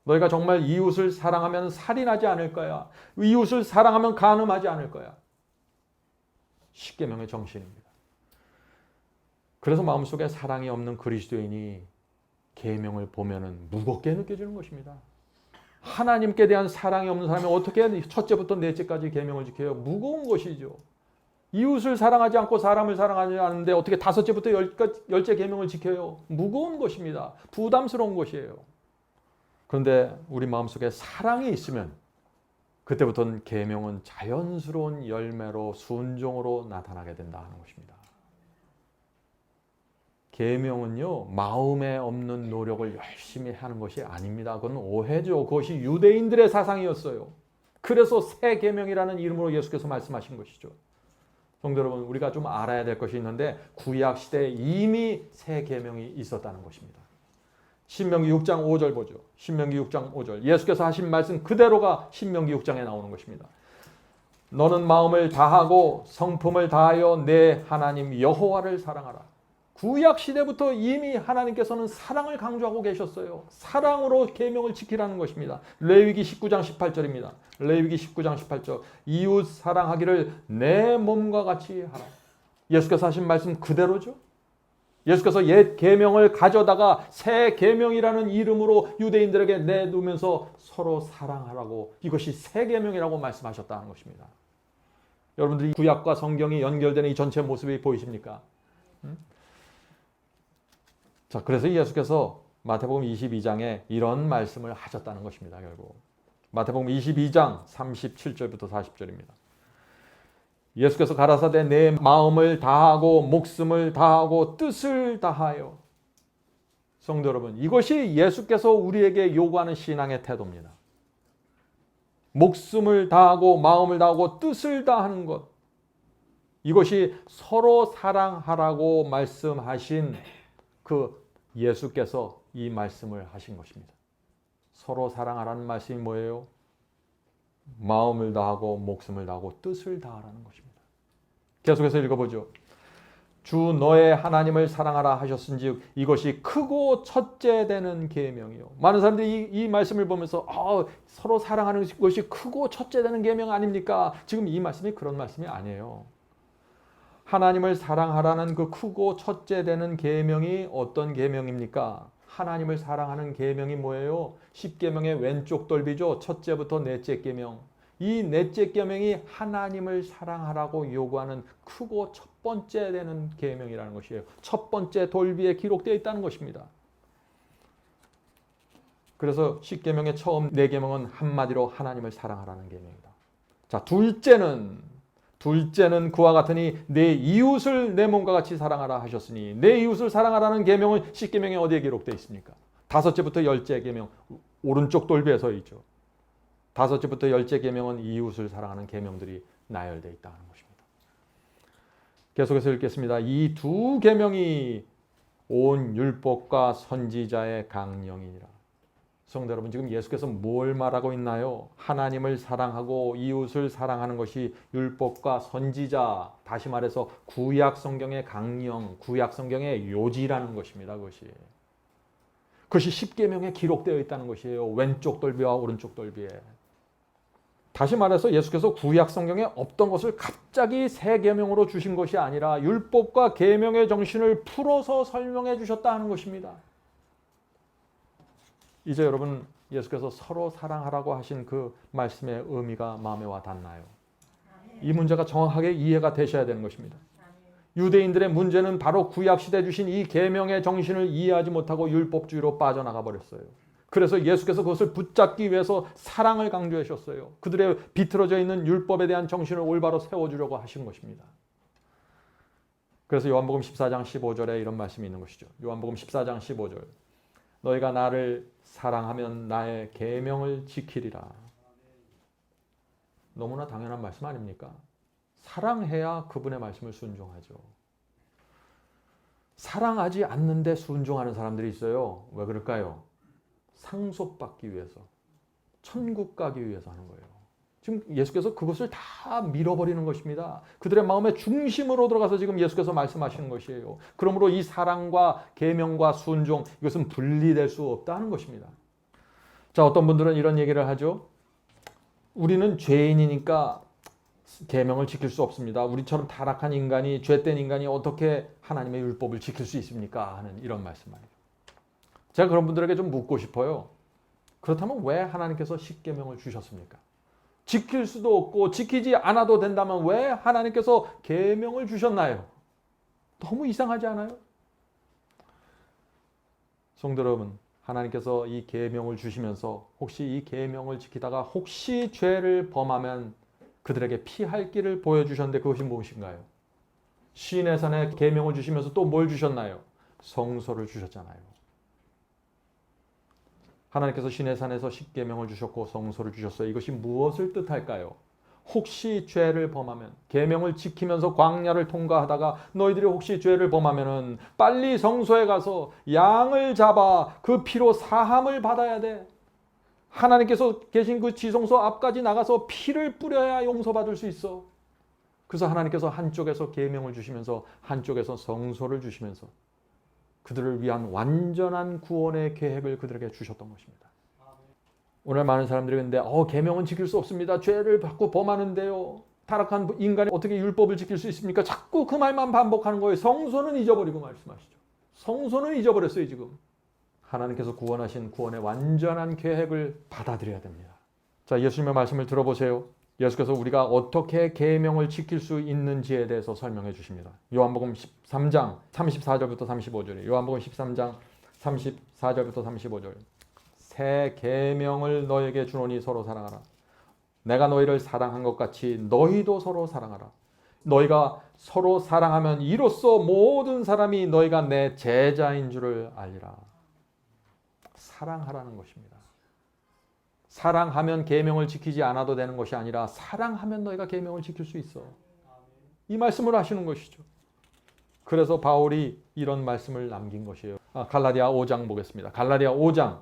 너희가 정말 이웃을 사랑하면 살인하지 않을 거야. 이웃을 사랑하면 간음하지 않을 거야. 십계명의 정신입니다. 그래서 마음속에 사랑이 없는 그리스도인이 계명을 보면은 무겁게 느껴지는 것입니다. 하나님께 대한 사랑이 없는 사람이 어떻게 첫째부터 넷째까지 계명을 지켜요? 무거운 것이죠. 이웃을 사랑하지 않고 사람을 사랑하지 않는데 어떻게 다섯째부터 열째 계명을 지켜요? 무거운 것입니다. 부담스러운 것이에요. 그런데 우리 마음속에 사랑이 있으면 그때부터는 계명은 자연스러운 열매로 순종으로 나타나게 된다 하는 것입니다. 계명은요, 마음에 없는 노력을 열심히 하는 것이 아닙니다. 그건 오해죠. 그것이 유대인들의 사상이었어요. 그래서 새 계명이라는 이름으로 예수께서 말씀하신 것이죠. 성도 여러분, 우리가 좀 알아야 될 것이 있는데 구약 시대에 이미 새 계명이 있었다는 것입니다. 신명기 6장 5절 보죠. 신명기 6장 5절. 예수께서 하신 말씀 그대로가 신명기 6장에 나오는 것입니다. 너는 마음을 다하고 성품을 다하여 내 하나님 여호와를 사랑하라. 구약 시대부터 이미 하나님께서는 사랑을 강조하고 계셨어요. 사랑으로 계명을 지키라는 것입니다. 레위기 19장 18절입니다. 레위기 19장 18절. 이웃 사랑하기를 내 몸과 같이 하라. 예수께서 하신 말씀 그대로죠. 예수께서 옛 계명을 가져다가 새 계명이라는 이름으로 유대인들에게 내놓으면서 서로 사랑하라고, 이것이 새 계명이라고 말씀하셨다는 것입니다. 여러분들이 구약과 성경이 연결되는 이 전체 모습이 보이십니까? 자, 그래서 예수께서 마태복음 22장에 이런 말씀을 하셨다는 것입니다. 결국 마태복음 22장 37절부터 40절입니다. 예수께서 가라사대 내 마음을 다하고 목숨을 다하고 뜻을 다하여. 성도 여러분, 이것이 예수께서 우리에게 요구하는 신앙의 태도입니다. 목숨을 다하고 마음을 다하고 뜻을 다하는 것. 이것이 서로 사랑하라고 말씀하신 그 예수께서 이 말씀을 하신 것입니다. 서로 사랑하라는 말씀이 뭐예요? 마음을 다하고 목숨을 다하고 뜻을 다하라는 것입니다. 계속해서 읽어보죠. 주 너의 하나님을 사랑하라 하셨은즉 이것이 크고 첫째 되는 계명이요. 많은 사람들이 이 말씀을 보면서 서로 사랑하는 것이 크고 첫째 되는 계명 아닙니까? 지금 이 말씀이 그런 말씀이 아니에요. 하나님을 사랑하라는 그 크고 첫째 되는 계명이 어떤 계명입니까? 하나님을 사랑하는 계명이 뭐예요? 10계명의 왼쪽 돌비죠. 첫째부터 넷째 계명. 이 넷째 계명이 하나님을 사랑하라고 요구하는 크고 첫 번째 되는 계명이라는 것이에요. 첫 번째 돌비에 기록되어 있다는 것입니다. 그래서 10계명의 처음 4계명은 한마디로 하나님을 사랑하라는 계명이다. 자, 둘째는 그와 같으니 내 이웃을 내 몸과 같이 사랑하라 하셨으니 내 이웃을 사랑하라는 계명은 10계명에 어디에 기록되어 있습니까? 5째부터 10째 계명 오른쪽 돌비에 서 있죠. 5째부터 10째 계명은 이웃을 사랑하는 계명들이 나열되어 있다는 것입니다. 계속해서 읽겠습니다. 이 두 계명이 온 율법과 선지자의 강령이니라. 성도 여러분, 지금 예수께서 뭘 말하고 있나요? 하나님을 사랑하고 이웃을 사랑하는 것이 율법과 선지자, 다시 말해서 구약 성경의 강령, 구약 성경의 요지라는 것입니다. 그것이 10계명에 기록되어 있다는 것이에요. 왼쪽 돌비와 오른쪽 돌비에. 다시 말해서 예수께서 구약 성경에 없던 것을 갑자기 새 계명으로 주신 것이 아니라 율법과 계명의 정신을 풀어서 설명해 주셨다 하는 것입니다. 이제 여러분, 예수께서 서로 사랑하라고 하신 그 말씀의 의미가 마음에 와 닿나요? 이 문제가 정확하게 이해가 되셔야 되는 것입니다. 유대인들의 문제는 바로 구약시대에 주신 이 계명의 정신을 이해하지 못하고 율법주의로 빠져나가 버렸어요. 그래서 예수께서 그것을 붙잡기 위해서 사랑을 강조하셨어요. 그들의 비틀어져 있는 율법에 대한 정신을 올바로 세워주려고 하신 것입니다. 그래서 요한복음 14장 15절에 이런 말씀이 있는 것이죠. 요한복음 14장 15절. 너희가 나를 사랑하면 나의 계명을 지키리라. 너무나 당연한 말씀 아닙니까? 사랑해야 그분의 말씀을 순종하죠. 사랑하지 않는데 순종하는 사람들이 있어요. 왜 그럴까요? 상속받기 위해서, 천국 가기 위해서 하는 거예요. 지금 예수께서 그것을 다 밀어버리는 것입니다. 그들의 마음의 중심으로 들어가서 지금 예수께서 말씀하시는 것이에요. 그러므로 이 사랑과 계명과 순종, 이것은 분리될 수 없다는 것입니다. 자, 어떤 분들은 이런 얘기를 하죠. 우리는 죄인이니까 계명을 지킬 수 없습니다. 우리처럼 타락한 인간이, 죄된 인간이 어떻게 하나님의 율법을 지킬 수 있습니까? 하는 이런 말씀이에요. 제가 그런 분들에게 좀 묻고 싶어요. 그렇다면 왜 하나님께서 10계명을 주셨습니까? 지킬 수도 없고 지키지 않아도 된다면 왜 하나님께서 계명을 주셨나요? 너무 이상하지 않아요? 성도 여러분, 하나님께서 이 계명을 주시면서 혹시 이 계명을 지키다가 혹시 죄를 범하면 그들에게 피할 길을 보여주셨는데 그것이 무엇인가요? 시내산에 계명을 주시면서 또 뭘 주셨나요? 성소를 주셨잖아요. 하나님께서 시내산에서 10계명을 주셨고 성소를 주셨어요. 이것이 무엇을 뜻할까요? 혹시 죄를 범하면, 계명을 지키면서 광야를 통과하다가 너희들이 혹시 죄를 범하면은 빨리 성소에 가서 양을 잡아 그 피로 사함을 받아야 돼. 하나님께서 계신 그 지성소 앞까지 나가서 피를 뿌려야 용서받을 수 있어. 그래서 하나님께서 한쪽에서 계명을 주시면서 한쪽에서 성소를 주시면서 그들을 위한 완전한 구원의 계획을 그들에게 주셨던 것입니다. 오늘 많은 사람들이 근데 계명은 지킬 수 없습니다. 죄를 자꾸 범하는데요. 타락한 인간이 어떻게 율법을 지킬 수 있습니까? 자꾸 그 말만 반복하는 거예요. 성소는 잊어버리고 말씀하시죠. 성소는 잊어버렸어요 지금. 하나님께서 구원하신 구원의 완전한 계획을 받아들여야 됩니다. 자, 예수님의 말씀을 들어보세요. 예수께서 우리가 어떻게 계명을 지킬 수 있는지에 대해서 설명해 주십니다. 요한복음 13장 34절부터 35절이에요. 요한복음 13장 34절부터 35절. 새 계명을 너에게 주노니 서로 사랑하라. 내가 너희를 사랑한 것 같이 너희도 서로 사랑하라. 너희가 서로 사랑하면 이로써 모든 사람이 너희가 내 제자인 줄을 알리라. 사랑하라는 것입니다. 사랑하면 계명을 지키지 않아도 되는 것이 아니라 사랑하면 너희가 계명을 지킬 수 있어. 이 말씀을 하시는 것이죠. 그래서 바울이 이런 말씀을 남긴 것이에요. 갈라디아 5장 보겠습니다. 갈라디아 5장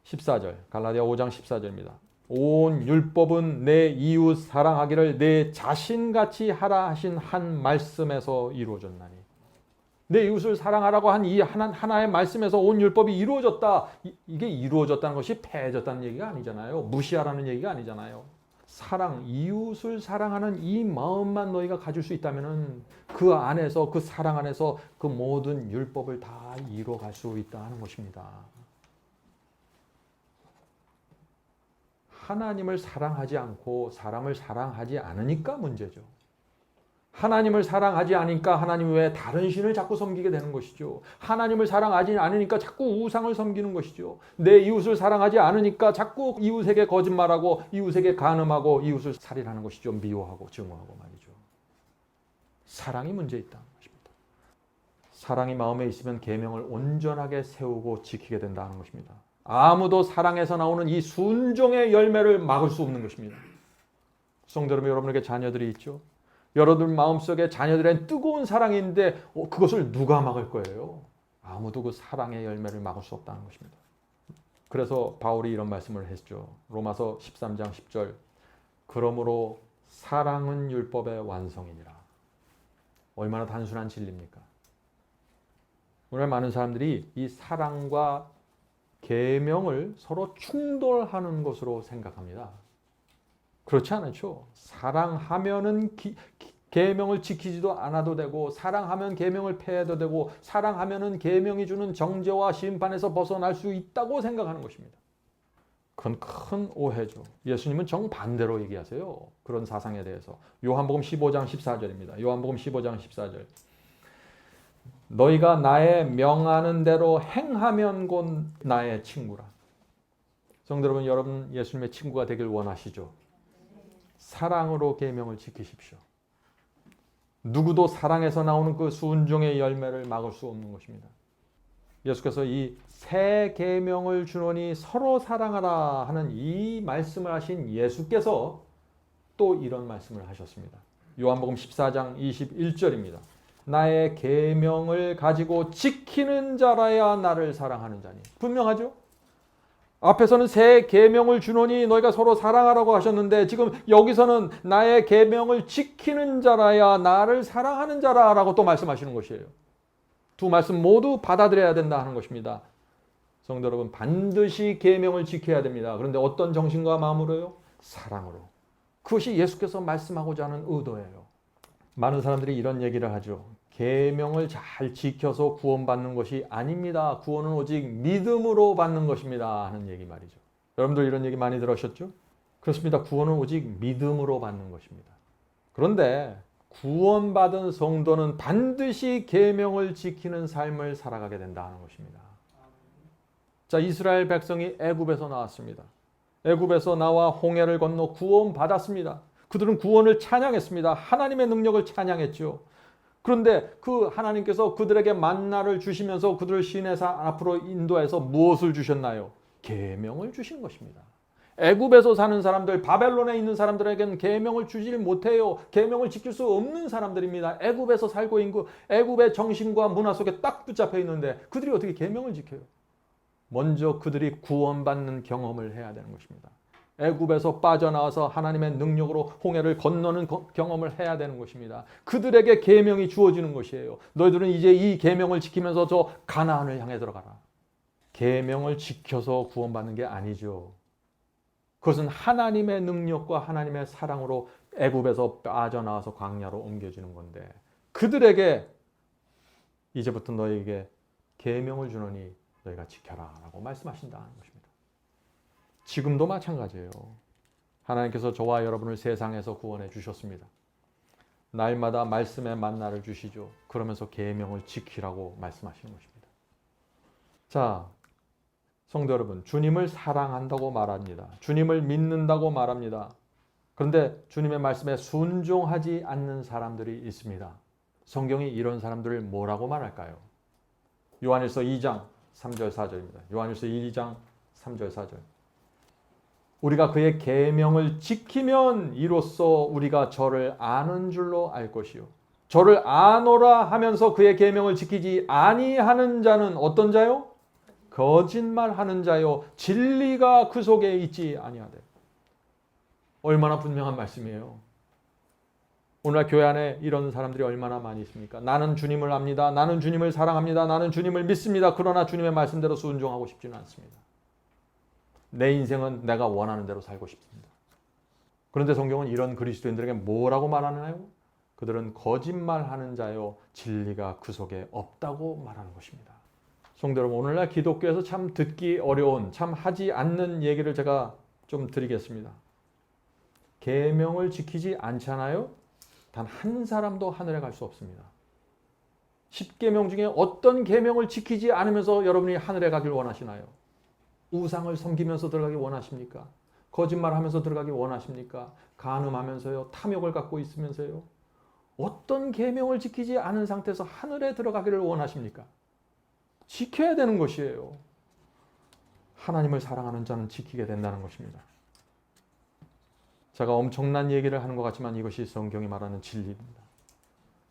14절. 갈라디아 5장 14절입니다. 온 율법은 내 이웃 사랑하기를 내 자신같이 하라 하신 한 말씀에서 이루어졌나니. 내 이웃을 사랑하라고 한 이 하나의 말씀에서 온 율법이 이루어졌다. 이게 이루어졌다는 것이 패해졌다는 얘기가 아니잖아요. 무시하라는 얘기가 아니잖아요. 사랑, 이웃을 사랑하는 이 마음만 너희가 가질 수 있다면 그 안에서, 그 사랑 안에서 그 모든 율법을 다 이루어갈 수 있다는 것입니다. 하나님을 사랑하지 않고 사람을 사랑하지 않으니까 문제죠. 하나님을 사랑하지 않으니까 하나님 외에 다른 신을 자꾸 섬기게 되는 것이죠. 하나님을 사랑하지 않으니까 자꾸 우상을 섬기는 것이죠. 내 이웃을 사랑하지 않으니까 자꾸 이웃에게 거짓말하고 이웃에게 간음하고 이웃을 살인하는 것이죠. 미워하고 증오하고 말이죠. 사랑이 문제 있다는 것입니다. 사랑이 마음에 있으면 계명을 온전하게 세우고 지키게 된다는 것입니다. 아무도 사랑에서 나오는 이 순종의 열매를 막을 수 없는 것입니다. 성도 여러분에게 자녀들이 있죠. 여러분 마음속에 자녀들의 뜨거운 사랑이 있는데 그것을 누가 막을 거예요? 아무도 그 사랑의 열매를 막을 수 없다는 것입니다. 그래서 바울이 이런 말씀을 했죠. 로마서 13장 10절. 그러므로 사랑은 율법의 완성이니라. 얼마나 단순한 진리입니까? 오늘 많은 사람들이 이 사랑과 계명을 서로 충돌하는 것으로 생각합니다. 그렇지 않죠. 사랑하면은 계명을 지키지도 않아도 되고, 사랑하면 계명을 폐해도 되고, 사랑하면은 계명이 주는 정죄와 심판에서 벗어날 수 있다고 생각하는 것입니다. 그건 큰 오해죠. 예수님은 정반대로 얘기하세요. 그런 사상에 대해서. 요한복음 15장 14절입니다. 요한복음 15장 14절. 너희가 나의 명하는 대로 행하면 곧 나의 친구라. 성도 여러분, 여러분 예수님의 친구가 되길 원하시죠? 사랑으로 계명을 지키십시오. 누구도 사랑에서 나오는 그 순종의 열매를 막을 수 없는 것입니다. 예수께서 이 새 계명을 주노니 서로 사랑하라 하는 이 말씀을 하신 예수께서 또 이런 말씀을 하셨습니다. 요한복음 14장 21절입니다. 나의 계명을 가지고 지키는 자라야 나를 사랑하는 자니. 분명하죠? 앞에서는 새 계명을 주노니 너희가 서로 사랑하라고 하셨는데 지금 여기서는 나의 계명을 지키는 자라야 나를 사랑하는 자라라고 또 말씀하시는 것이에요. 두 말씀 모두 받아들여야 된다 하는 것입니다. 성도 여러분, 반드시 계명을 지켜야 됩니다. 그런데 어떤 정신과 마음으로요? 사랑으로. 그것이 예수께서 말씀하고자 하는 의도예요. 많은 사람들이 이런 얘기를 하죠. 계명을 잘 지켜서 구원받는 것이 아닙니다. 구원은 오직 믿음으로 받는 것입니다. 하는 얘기 말이죠. 여러분들 이런 얘기 많이 들으셨죠? 그렇습니다. 구원은 오직 믿음으로 받는 것입니다. 그런데 구원받은 성도는 반드시 계명을 지키는 삶을 살아가게 된다는 것입니다. 자, 이스라엘 백성이 애굽에서 나왔습니다. 애굽에서 나와 홍해를 건너 구원받았습니다. 그들은 구원을 찬양했습니다. 하나님의 능력을 찬양했죠. 그런데 그 하나님께서 그들에게 만나를 주시면서 그들을 시내산 앞으로 인도해서 무엇을 주셨나요? 계명을 주신 것입니다. 애굽에서 사는 사람들, 바벨론에 있는 사람들에게는 계명을 주질 못해요. 계명을 지킬 수 없는 사람들입니다. 애굽에서 살고 있고 애굽의 정신과 문화 속에 딱 붙잡혀 있는데 그들이 어떻게 계명을 지켜요? 먼저 그들이 구원받는 경험을 해야 되는 것입니다. 애굽에서 빠져나와서 하나님의 능력으로 홍해를 건너는 경험을 해야 되는 것입니다. 그들에게 계명이 주어지는 것이에요. 너희들은 이제 이 계명을 지키면서 저 가나안을 향해 들어가라. 계명을 지켜서 구원받는 게 아니죠. 그것은 하나님의 능력과 하나님의 사랑으로 애굽에서 빠져나와서 광야로 옮겨지는 건데 그들에게 이제부터 너희에게 계명을 주노니 너희가 지켜라 라고 말씀하신다는 것입니다. 지금도 마찬가지예요. 하나님께서 저와 여러분을 세상에서 구원해 주셨습니다. 날마다 말씀의 만나를 주시죠. 그러면서 계명을 지키라고 말씀하시는 것입니다. 자, 성도 여러분, 주님을 사랑한다고 말합니다. 주님을 믿는다고 말합니다. 그런데 주님의 말씀에 순종하지 않는 사람들이 있습니다. 성경이 이런 사람들을 뭐라고 말할까요? 요한일서 2장 3절 4절입니다. 요한일서 2장 3절 4절. 우리가 그의 계명을 지키면 이로써 우리가 저를 아는 줄로 알 것이요. 저를 아노라 하면서 그의 계명을 지키지 아니하는 자는 어떤 자요? 거짓말하는 자요. 진리가 그 속에 있지 아니하되. 얼마나 분명한 말씀이에요. 오늘날 교회 안에 이런 사람들이 얼마나 많이 있습니까? 나는 주님을 압니다. 나는 주님을 사랑합니다. 나는 주님을 믿습니다. 그러나 주님의 말씀대로 순종하고 싶지는 않습니다. 내 인생은 내가 원하는 대로 살고 싶습니다. 그런데 성경은 이런 그리스도인들에게 뭐라고 말하나요? 그들은 거짓말하는 자요, 진리가 그 속에 없다고 말하는 것입니다. 성도 여러분, 오늘날 기독교에서 참 듣기 어려운, 참 하지 않는 얘기를 제가 좀 드리겠습니다. 계명을 지키지 않잖아요? 단 한 사람도 하늘에 갈 수 없습니다. 10계명 중에 어떤 계명을 지키지 않으면서 여러분이 하늘에 가길 원하시나요? 우상을 섬기면서 들어가기 원하십니까? 거짓말하면서 들어가기 원하십니까? 간음하면서요, 탐욕을 갖고 있으면서요. 어떤 계명을 지키지 않은 상태에서 하늘에 들어가기를 원하십니까? 지켜야 되는 것이에요. 하나님을 사랑하는 자는 지키게 된다는 것입니다. 제가 엄청난 얘기를 하는 것 같지만 이것이 성경이 말하는 진리입니다.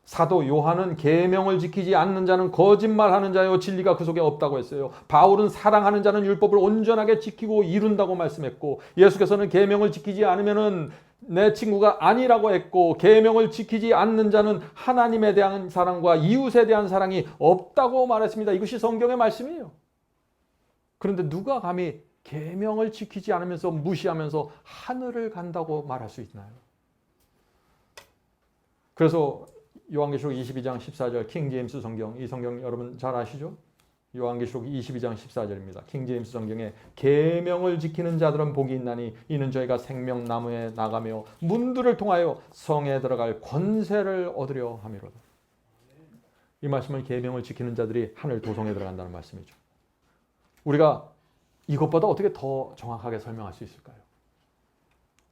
사도 요한은 계명을 지키지 않는 자는 거짓말하는 자요, 진리가 그 속에 없다고 했어요. 바울은 사랑하는 자는 율법을 온전하게 지키고 이룬다고 말씀했고, 예수께서는 계명을 지키지 않으면은 내 친구가 아니라고 했고, 계명을 지키지 않는 자는 하나님에 대한 사랑과 이웃에 대한 사랑이 없다고 말했습니다. 이것이 성경의 말씀이에요. 그런데 누가 감히 계명을 지키지 않으면서 무시하면서 하늘을 간다고 말할 수 있나요? 그래서 요한계시록 22장 14절 킹제임스 성경, 이 성경 여러분 잘 아시죠? 요한계시록 22장 14절입니다. 킹제임스 성경에 계명을 지키는 자들은 복이 있나니 이는 저희가 생명나무에 나가며 문들을 통하여 성에 들어갈 권세를 얻으려 함이로다. 이 말씀은 계명을 지키는 자들이 하늘 도성에 들어간다는 말씀이죠. 우리가 이것보다 어떻게 더 정확하게 설명할 수 있을까요?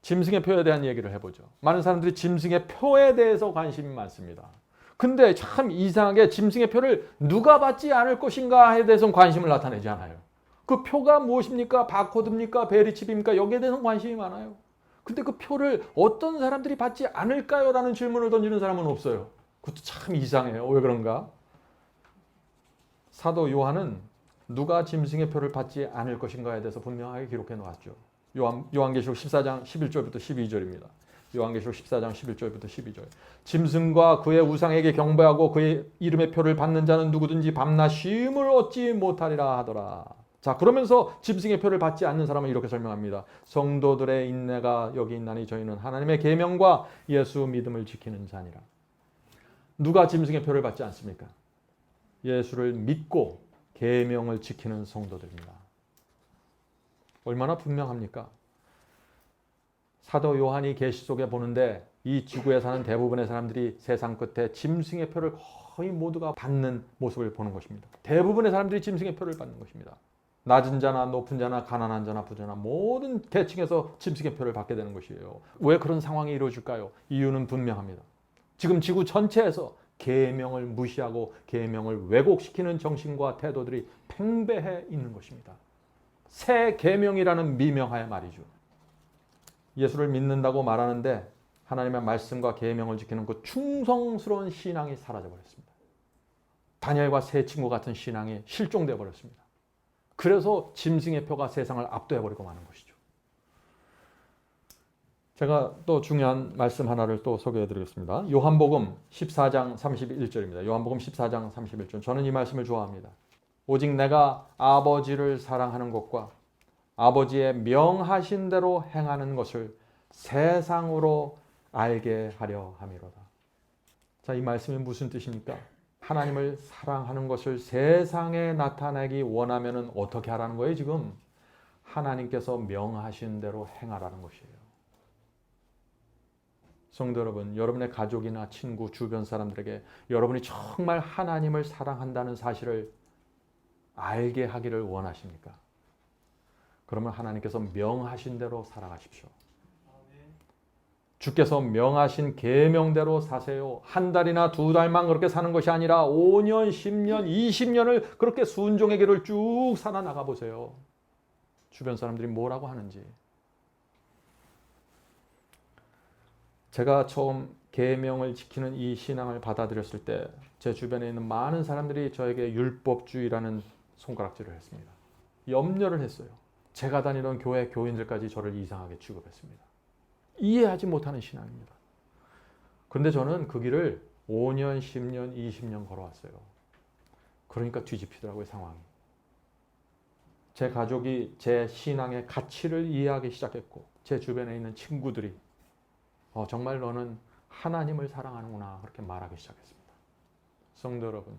짐승의 표에 대한 얘기를 해보죠. 많은 사람들이 짐승의 표에 대해서 관심이 많습니다. 근데 참 이상하게 짐승의 표를 누가 받지 않을 것인가에 대해서는 관심을 나타내지 않아요. 그 표가 무엇입니까? 바코드입니까? 베리칩입니까? 여기에 대해서는 관심이 많아요. 근데 그 표를 어떤 사람들이 받지 않을까요? 라는 질문을 던지는 사람은 없어요. 그것도 참 이상해요. 왜 그런가? 사도 요한은 누가 짐승의 표를 받지 않을 것인가에 대해서 분명하게 기록해 놓았죠. 요한계시록 14장 11절부터 12절입니다. 요한계시록 14장 11절부터 12절. 짐승과 그의 우상에게 경배하고 그의 이름의 표를 받는 자는 누구든지 밤낮 쉼을 얻지 못하리라 하더라. 자, 그러면서 짐승의 표를 받지 않는 사람은 이렇게 설명합니다. 성도들의 인내가 여기 있나니 저희는 하나님의 계명과 예수 믿음을 지키는 자니라. 누가 짐승의 표를 받지 않습니까? 예수를 믿고 계명을 지키는 성도들입니다. 얼마나 분명합니까? 사도 요한이 계시 속에 보는데 이 지구에 사는 대부분의 사람들이 세상 끝에 짐승의 표를 거의 모두가 받는 모습을 보는 것입니다. 대부분의 사람들이 짐승의 표를 받는 것입니다. 낮은 자나 높은 자나 가난한 자나 부자나 모든 계층에서 짐승의 표를 받게 되는 것이에요. 왜 그런 상황이 이루어질까요? 이유는 분명합니다. 지금 지구 전체에서 계명을 무시하고 계명을 왜곡시키는 정신과 태도들이 팽배해 있는 것입니다. 새 계명이라는 미명하에 말이죠. 예수를 믿는다고 말하는데 하나님의 말씀과 계명을 지키는 그 충성스러운 신앙이 사라져 버렸습니다. 다니엘과 새 친구 같은 신앙이 실종되어 버렸습니다. 그래서 짐승의 표가 세상을 압도해 버리고 마는 것이죠. 제가 또 중요한 말씀 하나를 또 소개해 드리겠습니다. 요한복음 14장 31절입니다. 요한복음 14장 31절. 저는 이 말씀을 좋아합니다. 오직 내가 아버지를 사랑하는 것과 아버지의 명하신 대로 행하는 것을 세상으로 알게 하려 함이로다. 자, 이 말씀이 무슨 뜻입니까? 하나님을 사랑하는 것을 세상에 나타내기 원하면은 어떻게 하라는 거예요, 지금? 하나님께서 명하신 대로 행하라는 것이에요. 성도 여러분, 여러분의 가족이나 친구, 주변 사람들에게 여러분이 정말 하나님을 사랑한다는 사실을 알게 하기를 원하십니까? 그러면 하나님께서 명하신 대로 살아가십시오. 주께서 명하신 계명대로 사세요. 한 달이나 두 달만 그렇게 사는 것이 아니라 5년, 10년, 20년을 그렇게 순종의 길을 쭉 살아나가 보세요. 주변 사람들이 뭐라고 하는지. 제가 처음 계명을 지키는 이 신앙을 받아들였을 때 제 주변에 있는 많은 사람들이 저에게 율법주의라는 손가락질을 했습니다. 염려를 했어요. 제가 다니던 교회 교인들까지 저를 이상하게 취급했습니다. 이해하지 못하는 신앙입니다. 그런데 저는 그 길을 5년, 10년, 20년 걸어왔어요. 그러니까 뒤집히더라고요, 상황이. 제 가족이 제 신앙의 가치를 이해하기 시작했고 제 주변에 있는 친구들이 정말 너는 하나님을 사랑하는구나 그렇게 말하기 시작했습니다. 성도 여러분,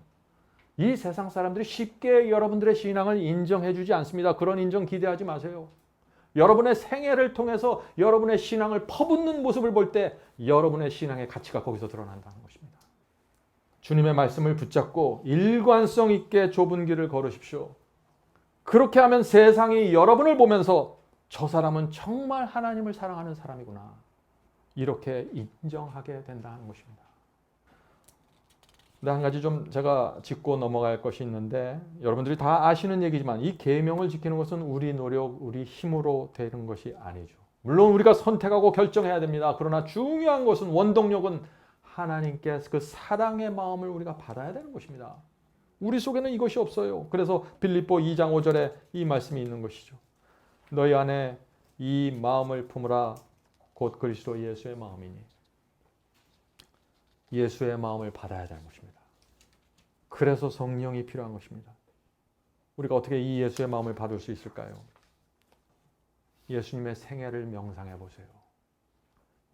이 세상 사람들이 쉽게 여러분들의 신앙을 인정해 주지 않습니다. 그런 인정 기대하지 마세요. 여러분의 생애를 통해서 여러분의 신앙을 퍼붓는 모습을 볼 때 여러분의 신앙의 가치가 거기서 드러난다는 것입니다. 주님의 말씀을 붙잡고 일관성 있게 좁은 길을 걸으십시오. 그렇게 하면 세상이 여러분을 보면서 저 사람은 정말 하나님을 사랑하는 사람이구나 이렇게 인정하게 된다는 것입니다. 한 가지 좀 제가 짚고 넘어갈 것이 있는데 여러분들이 다 아시는 얘기지만 이 계명을 지키는 것은 우리 노력, 우리 힘으로 되는 것이 아니죠. 물론 우리가 선택하고 결정해야 됩니다. 그러나 중요한 것은 원동력은 하나님께 그 사랑의 마음을 우리가 받아야 되는 것입니다. 우리 속에는 이것이 없어요. 그래서 빌립보 2장 5절에 이 말씀이 있는 것이죠. 너희 안에 이 마음을 품으라 곧 그리스도 예수의 마음이니. 예수의 마음을 받아야 되는 것입니다. 그래서 성령이 필요한 것입니다. 우리가 어떻게 이 예수의 마음을 받을 수 있을까요? 예수님의 생애를 명상해 보세요.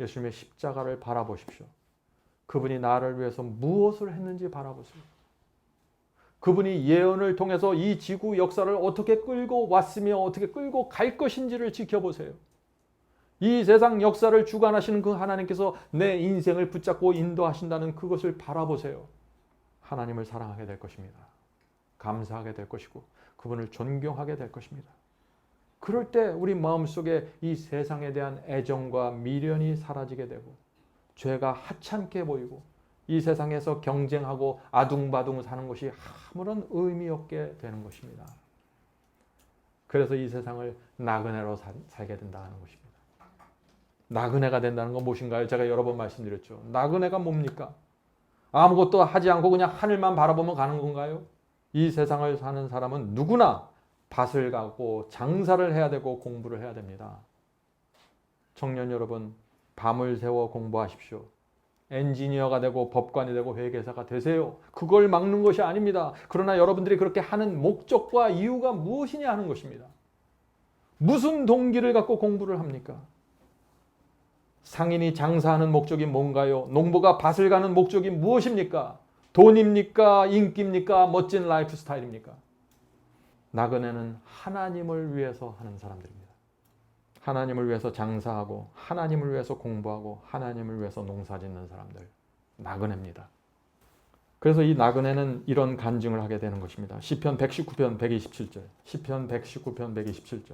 예수님의 십자가를 바라보십시오. 그분이 나를 위해서 무엇을 했는지 바라보세요. 그분이 예언을 통해서 이 지구 역사를 어떻게 끌고 왔으며 어떻게 끌고 갈 것인지를 지켜보세요. 이 세상 역사를 주관하시는 그 하나님께서 내 인생을 붙잡고 인도하신다는 그것을 바라보세요. 하나님을 사랑하게 될 것입니다. 감사하게 될 것이고 그분을 존경하게 될 것입니다. 그럴 때 우리 마음속에 이 세상에 대한 애정과 미련이 사라지게 되고 죄가 하찮게 보이고 이 세상에서 경쟁하고 아둥바둥 사는 것이 아무런 의미 없게 되는 것입니다. 그래서 이 세상을 나그네로 살게 된다는 것입니다. 나그네가 된다는 건 무엇인가요? 제가 여러 번 말씀드렸죠. 나그네가 뭡니까? 아무것도 하지 않고 그냥 하늘만 바라보면 가는 건가요? 이 세상을 사는 사람은 누구나 밭을 갖고 장사를 해야 되고 공부를 해야 됩니다. 청년 여러분, 밤을 새워 공부하십시오. 엔지니어가 되고 법관이 되고 회계사가 되세요. 그걸 막는 것이 아닙니다. 그러나 여러분들이 그렇게 하는 목적과 이유가 무엇이냐 하는 것입니다. 무슨 동기를 갖고 공부를 합니까? 상인이 장사하는 목적이 뭔가요? 농부가 밭을 가는 목적이 무엇입니까? 돈입니까? 인기입니까? 멋진 라이프 스타일입니까? 나그네는 하나님을 위해서 하는 사람들입니다. 하나님을 위해서 장사하고 하나님을 위해서 공부하고 하나님을 위해서 농사짓는 사람들, 나그네입니다. 그래서 이 나그네는 이런 간증을 하게 되는 것입니다. 시편 119편 127절. 시편 119편 127절.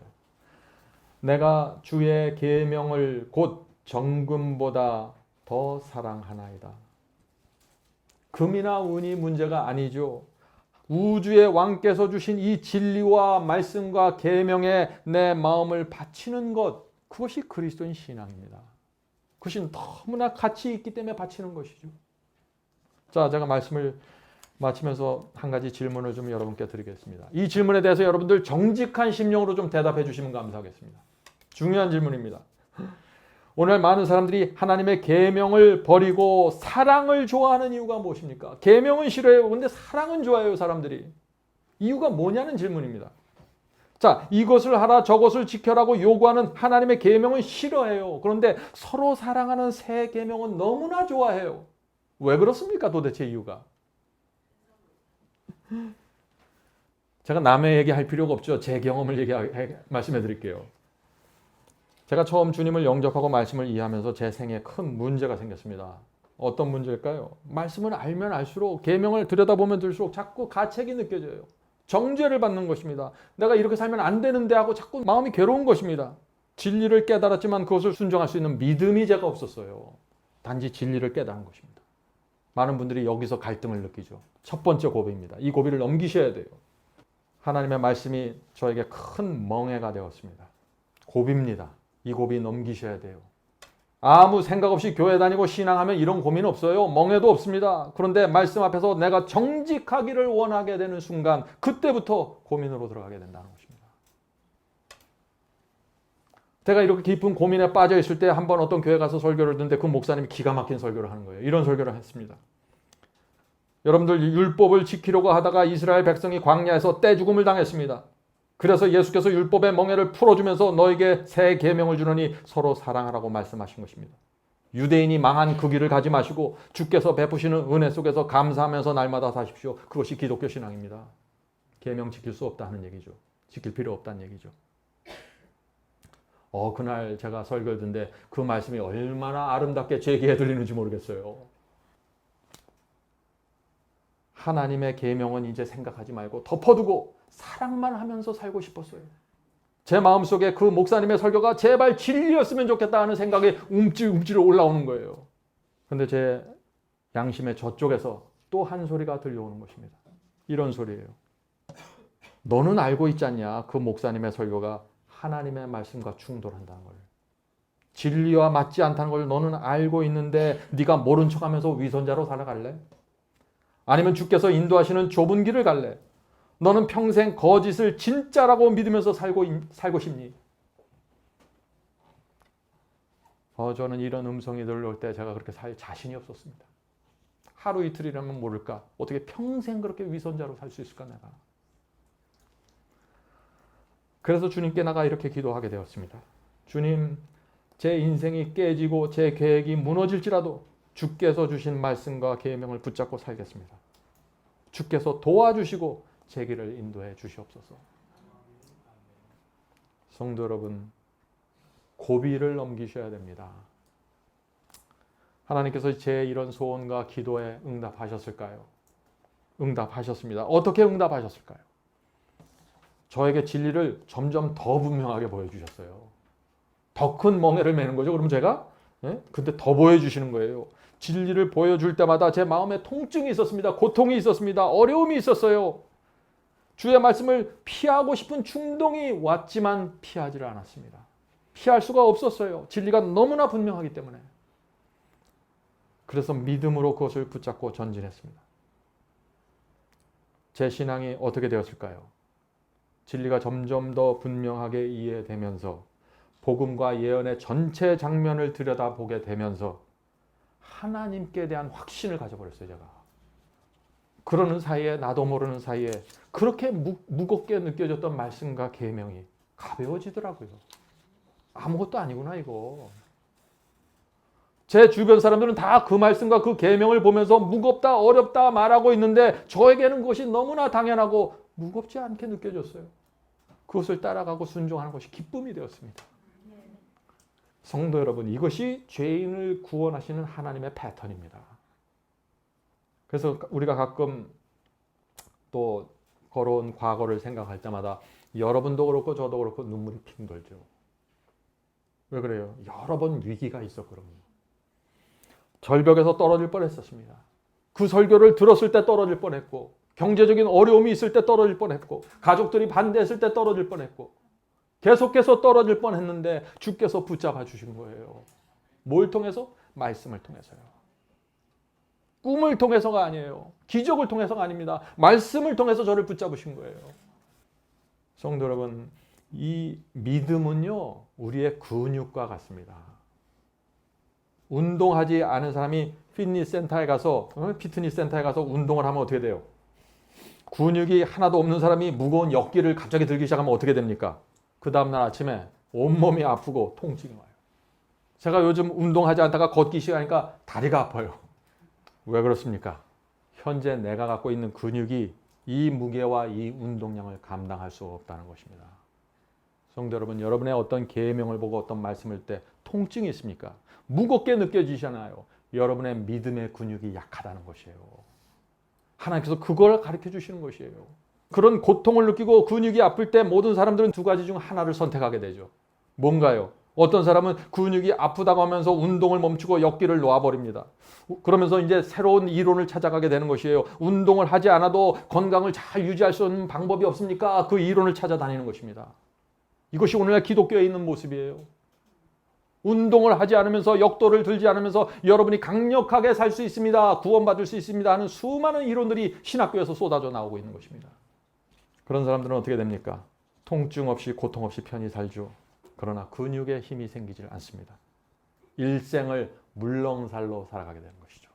내가 주의 계명을 곧 정금보다 더 사랑하나이다. 금이나 은이 문제가 아니죠. 우주의 왕께서 주신 이 진리와 말씀과 계명에 내 마음을 바치는 것, 그것이 그리스도인 신앙입니다. 그것이 너무나 가치 있기 때문에 바치는 것이죠. 자, 제가 말씀을 마치면서 한 가지 질문을 좀 여러분께 드리겠습니다. 이 질문에 대해서 여러분들 정직한 심령으로 좀 대답해 주시면 감사하겠습니다. 중요한 질문입니다. 오늘 많은 사람들이 하나님의 계명을 버리고 사랑을 좋아하는 이유가 무엇입니까? 계명은 싫어해요. 그런데 사랑은 좋아해요, 사람들이. 이유가 뭐냐는 질문입니다. 자, 이것을 하라 저것을 지켜라고 요구하는 하나님의 계명은 싫어해요. 그런데 서로 사랑하는 새 계명은 너무나 좋아해요. 왜 그렇습니까? 도대체 이유가. 제가 남의 얘기할 필요가 없죠. 제 경험을 말씀해 드릴게요. 제가 처음 주님을 영접하고 말씀을 이해하면서 제 생에 큰 문제가 생겼습니다. 어떤 문제일까요? 말씀을 알면 알수록 계명을 들여다보면 들수록 자꾸 가책이 느껴져요. 정죄를 받는 것입니다. 내가 이렇게 살면 안 되는데 하고 자꾸 마음이 괴로운 것입니다. 진리를 깨달았지만 그것을 순종할 수 있는 믿음이 제가 없었어요. 단지 진리를 깨달은 것입니다. 많은 분들이 여기서 갈등을 느끼죠. 첫 번째 고비입니다. 이 고비를 넘기셔야 돼요. 하나님의 말씀이 저에게 큰 멍해가 되었습니다. 고비입니다. 이 고비 넘기셔야 돼요. 아무 생각 없이 교회 다니고 신앙하면 이런 고민 없어요. 멍해도 없습니다. 그런데 말씀 앞에서 내가 정직하기를 원하게 되는 순간 그때부터 고민으로 들어가게 된다는 것입니다. 제가 이렇게 깊은 고민에 빠져 있을 때 한 번 어떤 교회 가서 설교를 듣는데 그 목사님이 기가 막힌 설교를 하는 거예요. 이런 설교를 했습니다. 여러분들 율법을 지키려고 하다가 이스라엘 백성이 광야에서 떼죽음을 당했습니다. 그래서 예수께서 율법의 멍에를 풀어주면서 너에게 새 계명을 주노니 서로 사랑하라고 말씀하신 것입니다. 유대인이 망한 그 길을 가지 마시고 주께서 베푸시는 은혜 속에서 감사하면서 날마다 사십시오. 그것이 기독교 신앙입니다. 계명 지킬 수 없다는 얘기죠. 지킬 필요 없다는 얘기죠. 그날 제가 설교를 듣는데 그 말씀이 얼마나 아름답게 제 귀에 들리는지 모르겠어요. 하나님의 계명은 이제 생각하지 말고 덮어두고 사랑만 하면서 살고 싶었어요. 제 마음속에 그 목사님의 설교가 제발 진리였으면 좋겠다 하는 생각이 움찔움찔 올라오는 거예요. 그런데 제 양심의 저쪽에서 또 한 소리가 들려오는 것입니다. 이런 소리예요. 너는 알고 있지 않냐? 그 목사님의 설교가 하나님의 말씀과 충돌한다는 걸. 진리와 맞지 않다는 걸 너는 알고 있는데 네가 모른 척하면서 위선자로 살아갈래? 아니면 주께서 인도하시는 좁은 길을 갈래? 너는 평생 거짓을 진짜라고 믿으면서 살고 싶니? 저는 이런 음성이 들려올 때 제가 그렇게 살 자신이 없었습니다. 하루 이틀이라면 모를까? 어떻게 평생 그렇게 위선자로 살 수 있을까 내가? 그래서 주님께 나가 이렇게 기도하게 되었습니다. 주님, 제 인생이 깨지고 제 계획이 무너질지라도 주께서 주신 말씀과 계명을 붙잡고 살겠습니다. 주께서 도와주시고 제 길을 인도해 주시옵소서. 성도 여러분, 고비를 넘기셔야 됩니다. 하나님께서 제 이런 소원과 기도에 응답하셨을까요? 응답하셨습니다. 어떻게 응답하셨을까요? 저에게 진리를 점점 더 분명하게 보여주셨어요. 더 큰 멍에를 매는 거죠. 그럼 제가? 근데 더 보여주시는 거예요. 진리를 보여줄 때마다 제 마음에 통증이 있었습니다. 고통이 있었습니다. 어려움이 있었어요. 주의 말씀을 피하고 싶은 충동이 왔지만 피하지를 않았습니다. 피할 수가 없었어요. 진리가 너무나 분명하기 때문에. 그래서 믿음으로 그것을 붙잡고 전진했습니다. 제 신앙이 어떻게 되었을까요? 진리가 점점 더 분명하게 이해되면서 복음과 예언의 전체 장면을 들여다보게 되면서 하나님께 대한 확신을 가져버렸어요, 제가. 그러는 사이에, 나도 모르는 사이에 그렇게 무겁게 느껴졌던 말씀과 계명이 가벼워지더라고요. 아무것도 아니구나 이거. 제 주변 사람들은 다 그 말씀과 그 계명을 보면서 무겁다, 어렵다 말하고 있는데 저에게는 그것이 너무나 당연하고 무겁지 않게 느껴졌어요. 그것을 따라가고 순종하는 것이 기쁨이 되었습니다. 성도 여러분, 이것이 죄인을 구원하시는 하나님의 패턴입니다. 그래서 우리가 가끔 또 걸어온 과거를 생각할 때마다 여러분도 그렇고 저도 그렇고 눈물이 핑 돌죠. 왜 그래요? 여러 번 위기가 있었거든요. 절벽에서 떨어질 뻔했었습니다. 그 설교를 들었을 때 떨어질 뻔했고, 경제적인 어려움이 있을 때 떨어질 뻔했고, 가족들이 반대했을 때 떨어질 뻔했고, 계속해서 떨어질 뻔했는데 주께서 붙잡아 주신 거예요. 뭘 통해서? 말씀을 통해서요. 꿈을 통해서가 아니에요. 기적을 통해서가 아닙니다. 말씀을 통해서 저를 붙잡으신 거예요. 성도 여러분, 이 믿음은요, 우리의 근육과 같습니다. 운동하지 않은 사람이 피트니스 센터에 가서 운동을 하면 어떻게 돼요? 근육이 하나도 없는 사람이 무거운 역기를 갑자기 들기 시작하면 어떻게 됩니까? 그 다음날 아침에 온몸이 아프고 통증이 와요. 제가 요즘 운동하지 않다가 걷기 시작하니까 다리가 아파요. 왜 그렇습니까? 현재 내가 갖고 있는 근육이 이 무게와 이 운동량을 감당할 수 없다는 것입니다. 성도 여러분, 여러분의 어떤 계명을 보고 어떤 말씀을 때 통증이 있습니까? 무겁게 느껴지잖아요. 여러분의 믿음의 근육이 약하다는 것이에요. 하나님께서 그걸 가르쳐 주시는 것이에요. 그런 고통을 느끼고 근육이 아플 때 모든 사람들은 두 가지 중 하나를 선택하게 되죠. 뭔가요? 어떤 사람은 근육이 아프다고 하면서 운동을 멈추고 역기를 놓아버립니다. 그러면서 이제 새로운 이론을 찾아가게 되는 것이에요. 운동을 하지 않아도 건강을 잘 유지할 수 있는 방법이 없습니까? 그 이론을 찾아다니는 것입니다. 이것이 오늘날 기독교에 있는 모습이에요. 운동을 하지 않으면서 역도를 들지 않으면서 여러분이 강력하게 살 수 있습니다. 구원받을 수 있습니다 하는 수많은 이론들이 신학교에서 쏟아져 나오고 있는 것입니다. 그런 사람들은 어떻게 됩니까? 통증 없이 고통 없이 편히 살죠. 그러나 근육에 힘이 생기질 않습니다. 일생을 물렁살로 살아가게 되는 것이죠.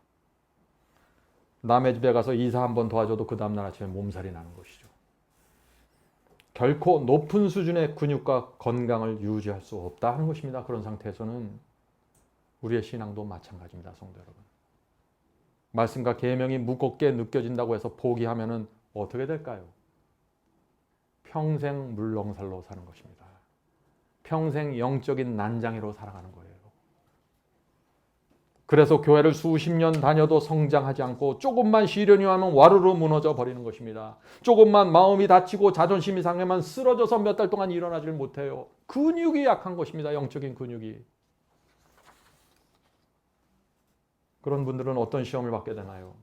남의 집에 가서 이사 한번 도와줘도 그 다음날 아침에 몸살이 나는 것이죠. 결코 높은 수준의 근육과 건강을 유지할 수 없다 하는 것입니다. 그런 상태에서는 우리의 신앙도 마찬가지입니다. 성도 여러분. 말씀과 계명이 무겁게 느껴진다고 해서 포기하면 어떻게 될까요? 평생 물렁살로 사는 것입니다. 평생 영적인 난장이로 살아가는 거예요. 그래서 교회를 수십 년 다녀도 성장하지 않고 조금만 시련이 하면 와르르 무너져 버리는 것입니다. 조금만 마음이 다치고 자존심이 상하면 쓰러져서 몇 달 동안 일어나질 못해요. 근육이 약한 것입니다. 영적인 근육이. 그런 분들은 어떤 시험을 받게 되나요?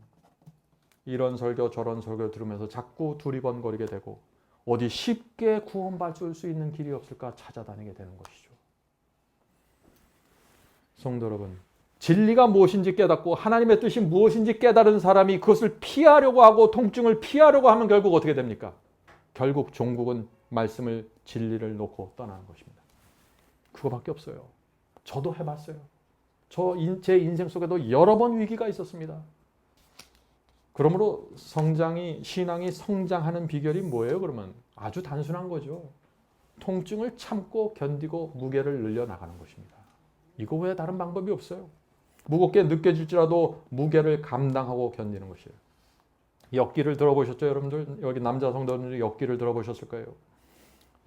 이런 설교 저런 설교 들으면서 자꾸 두리번거리게 되고 어디 쉽게 구원받을 수 있는 길이 없을까 찾아다니게 되는 것이죠. 성도 여러분, 진리가 무엇인지 깨닫고 하나님의 뜻이 무엇인지 깨달은 사람이 그것을 피하려고 하고 통증을 피하려고 하면 결국 어떻게 됩니까? 결국 종국은 말씀을 진리를 놓고 떠나는 것입니다. 그거밖에 없어요. 저도 해봤어요. 제 인생 속에도 여러 번 위기가 있었습니다. 그러므로 신앙이 성장하는 비결이 뭐예요? 그러면 아주 단순한 거죠. 통증을 참고 견디고 무게를 늘려나가는 것입니다. 이거 외에 다른 방법이 없어요. 무겁게 느껴질지라도 무게를 감당하고 견디는 것이에요. 역기를 들어보셨죠? 여러분들 여기 남자 성도분들이 역기를 들어보셨을 거예요.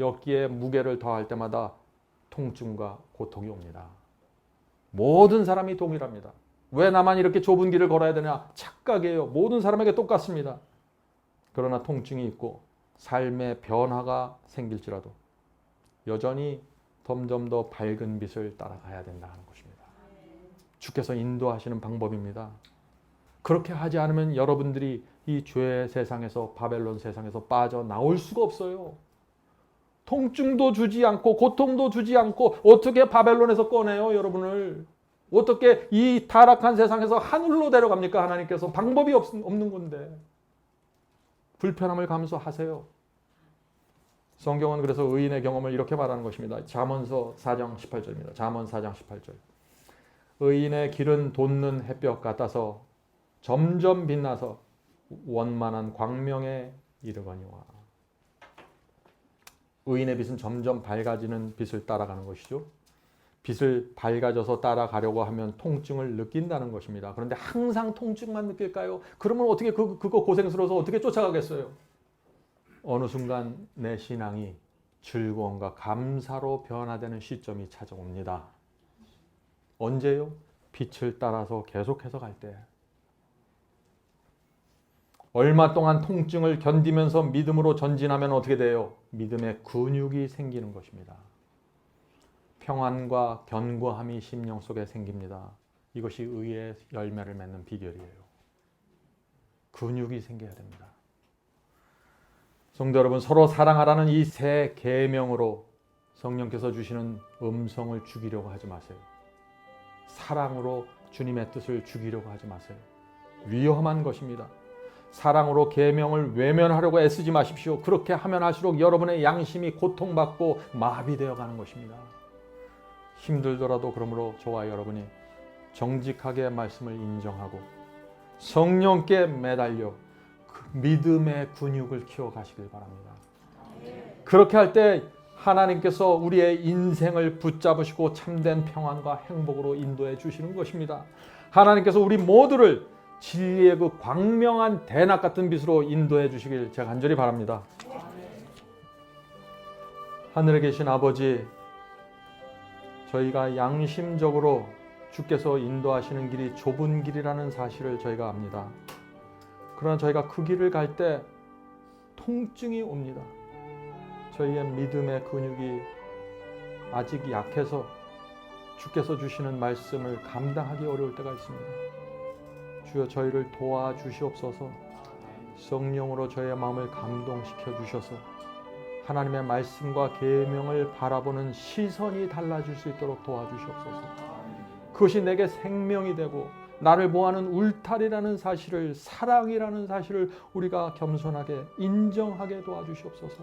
역기에 무게를 더할 때마다 통증과 고통이 옵니다. 모든 사람이 동일합니다. 왜 나만 이렇게 좁은 길을 걸어야 되냐? 착각이에요. 모든 사람에게 똑같습니다. 그러나 통증이 있고 삶의 변화가 생길지라도 여전히 점점 더 밝은 빛을 따라가야 된다는 것입니다. 주께서 인도하시는 방법입니다. 그렇게 하지 않으면 여러분들이 이 죄의 세상에서 바벨론 세상에서 빠져나올 수가 없어요. 통증도 주지 않고 고통도 주지 않고 어떻게 바벨론에서 꺼내요, 여러분을? 어떻게 이 타락한 세상에서 하늘로 데려갑니까? 하나님께서 방법이 없는 건데. 불편함을 감수하세요. 성경은 그래서 의인의 경험을 이렇게 말하는 것입니다. 잠언서 4장 18절입니다. 잠언 4장 18절. 의인의 길은 돋는 햇볕 같아서 점점 빛나서 원만한 광명에 이르거니와. 의인의 빛은 점점 밝아지는 빛을 따라가는 것이죠. 빛을 밝아져서 따라가려고 하면 통증을 느낀다는 것입니다. 그런데 항상 통증만 느낄까요? 그러면 어떻게 그거 고생스러워서 어떻게 쫓아가겠어요? 어느 순간 내 신앙이 즐거움과 감사로 변화되는 시점이 찾아옵니다. 언제요? 빛을 따라서 계속해서 갈 때. 얼마 동안 통증을 견디면서 믿음으로 전진하면 어떻게 돼요? 믿음의 근육이 생기는 것입니다. 평안과 견고함이 심령 속에 생깁니다. 이것이 의의 열매를 맺는 비결이에요. 근육이 생겨야 됩니다. 성도 여러분, 서로 사랑하라는 이 새 계명으로 성령께서 주시는 음성을 죽이려고 하지 마세요. 사랑으로 주님의 뜻을 죽이려고 하지 마세요. 위험한 것입니다. 사랑으로 계명을 외면하려고 애쓰지 마십시오. 그렇게 하면 할수록 여러분의 양심이 고통받고 마비되어 가는 것입니다. 힘들더라도 그러므로 저와 여러분이 정직하게 말씀을 인정하고 성령께 매달려 그 믿음의 근육을 키워가시길 바랍니다. 그렇게 할 때 하나님께서 우리의 인생을 붙잡으시고 참된 평안과 행복으로 인도해 주시는 것입니다. 하나님께서 우리 모두를 진리의 그 광명한 대낮 같은 빛으로 인도해 주시길 제가 간절히 바랍니다. 하늘에 계신 아버지, 저희가 양심적으로 주께서 인도하시는 길이 좁은 길이라는 사실을 저희가 압니다. 그러나 저희가 그 길을 갈 때 통증이 옵니다. 저희의 믿음의 근육이 아직 약해서 주께서 주시는 말씀을 감당하기 어려울 때가 있습니다. 주여 저희를 도와주시옵소서. 성령으로 저희의 마음을 감동시켜 주셔서 하나님의 말씀과 계명을 바라보는 시선이 달라질 수 있도록 도와주시옵소서. 그것이 내게 생명이 되고 나를 보호하는 울타리라는 사실을, 사랑이라는 사실을 우리가 겸손하게 인정하게 도와주시옵소서.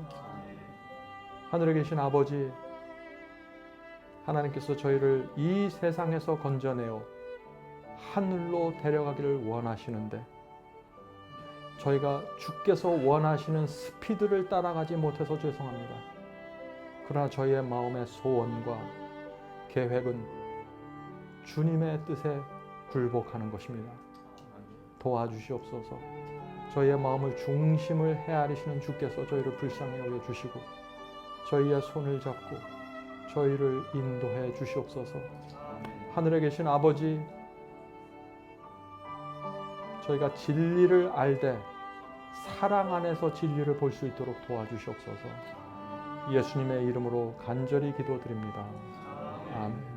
하늘에 계신 아버지, 하나님께서 저희를 이 세상에서 건져내어 하늘로 데려가기를 원하시는데 저희가 주께서 원하시는 스피드를 따라가지 못해서 죄송합니다. 그러나 저희의 마음의 소원과 계획은 주님의 뜻에 굴복하는 것입니다. 도와주시옵소서. 저희의 마음을 중심을 헤아리시는 주께서 저희를 불쌍히 여겨주시고 저희의 손을 잡고 저희를 인도해 주시옵소서. 하늘에 계신 아버지, 저희가 진리를 알되 사랑 안에서 진리를 볼 수 있도록 도와주시옵소서. 예수님의 이름으로 간절히 기도드립니다. 아멘.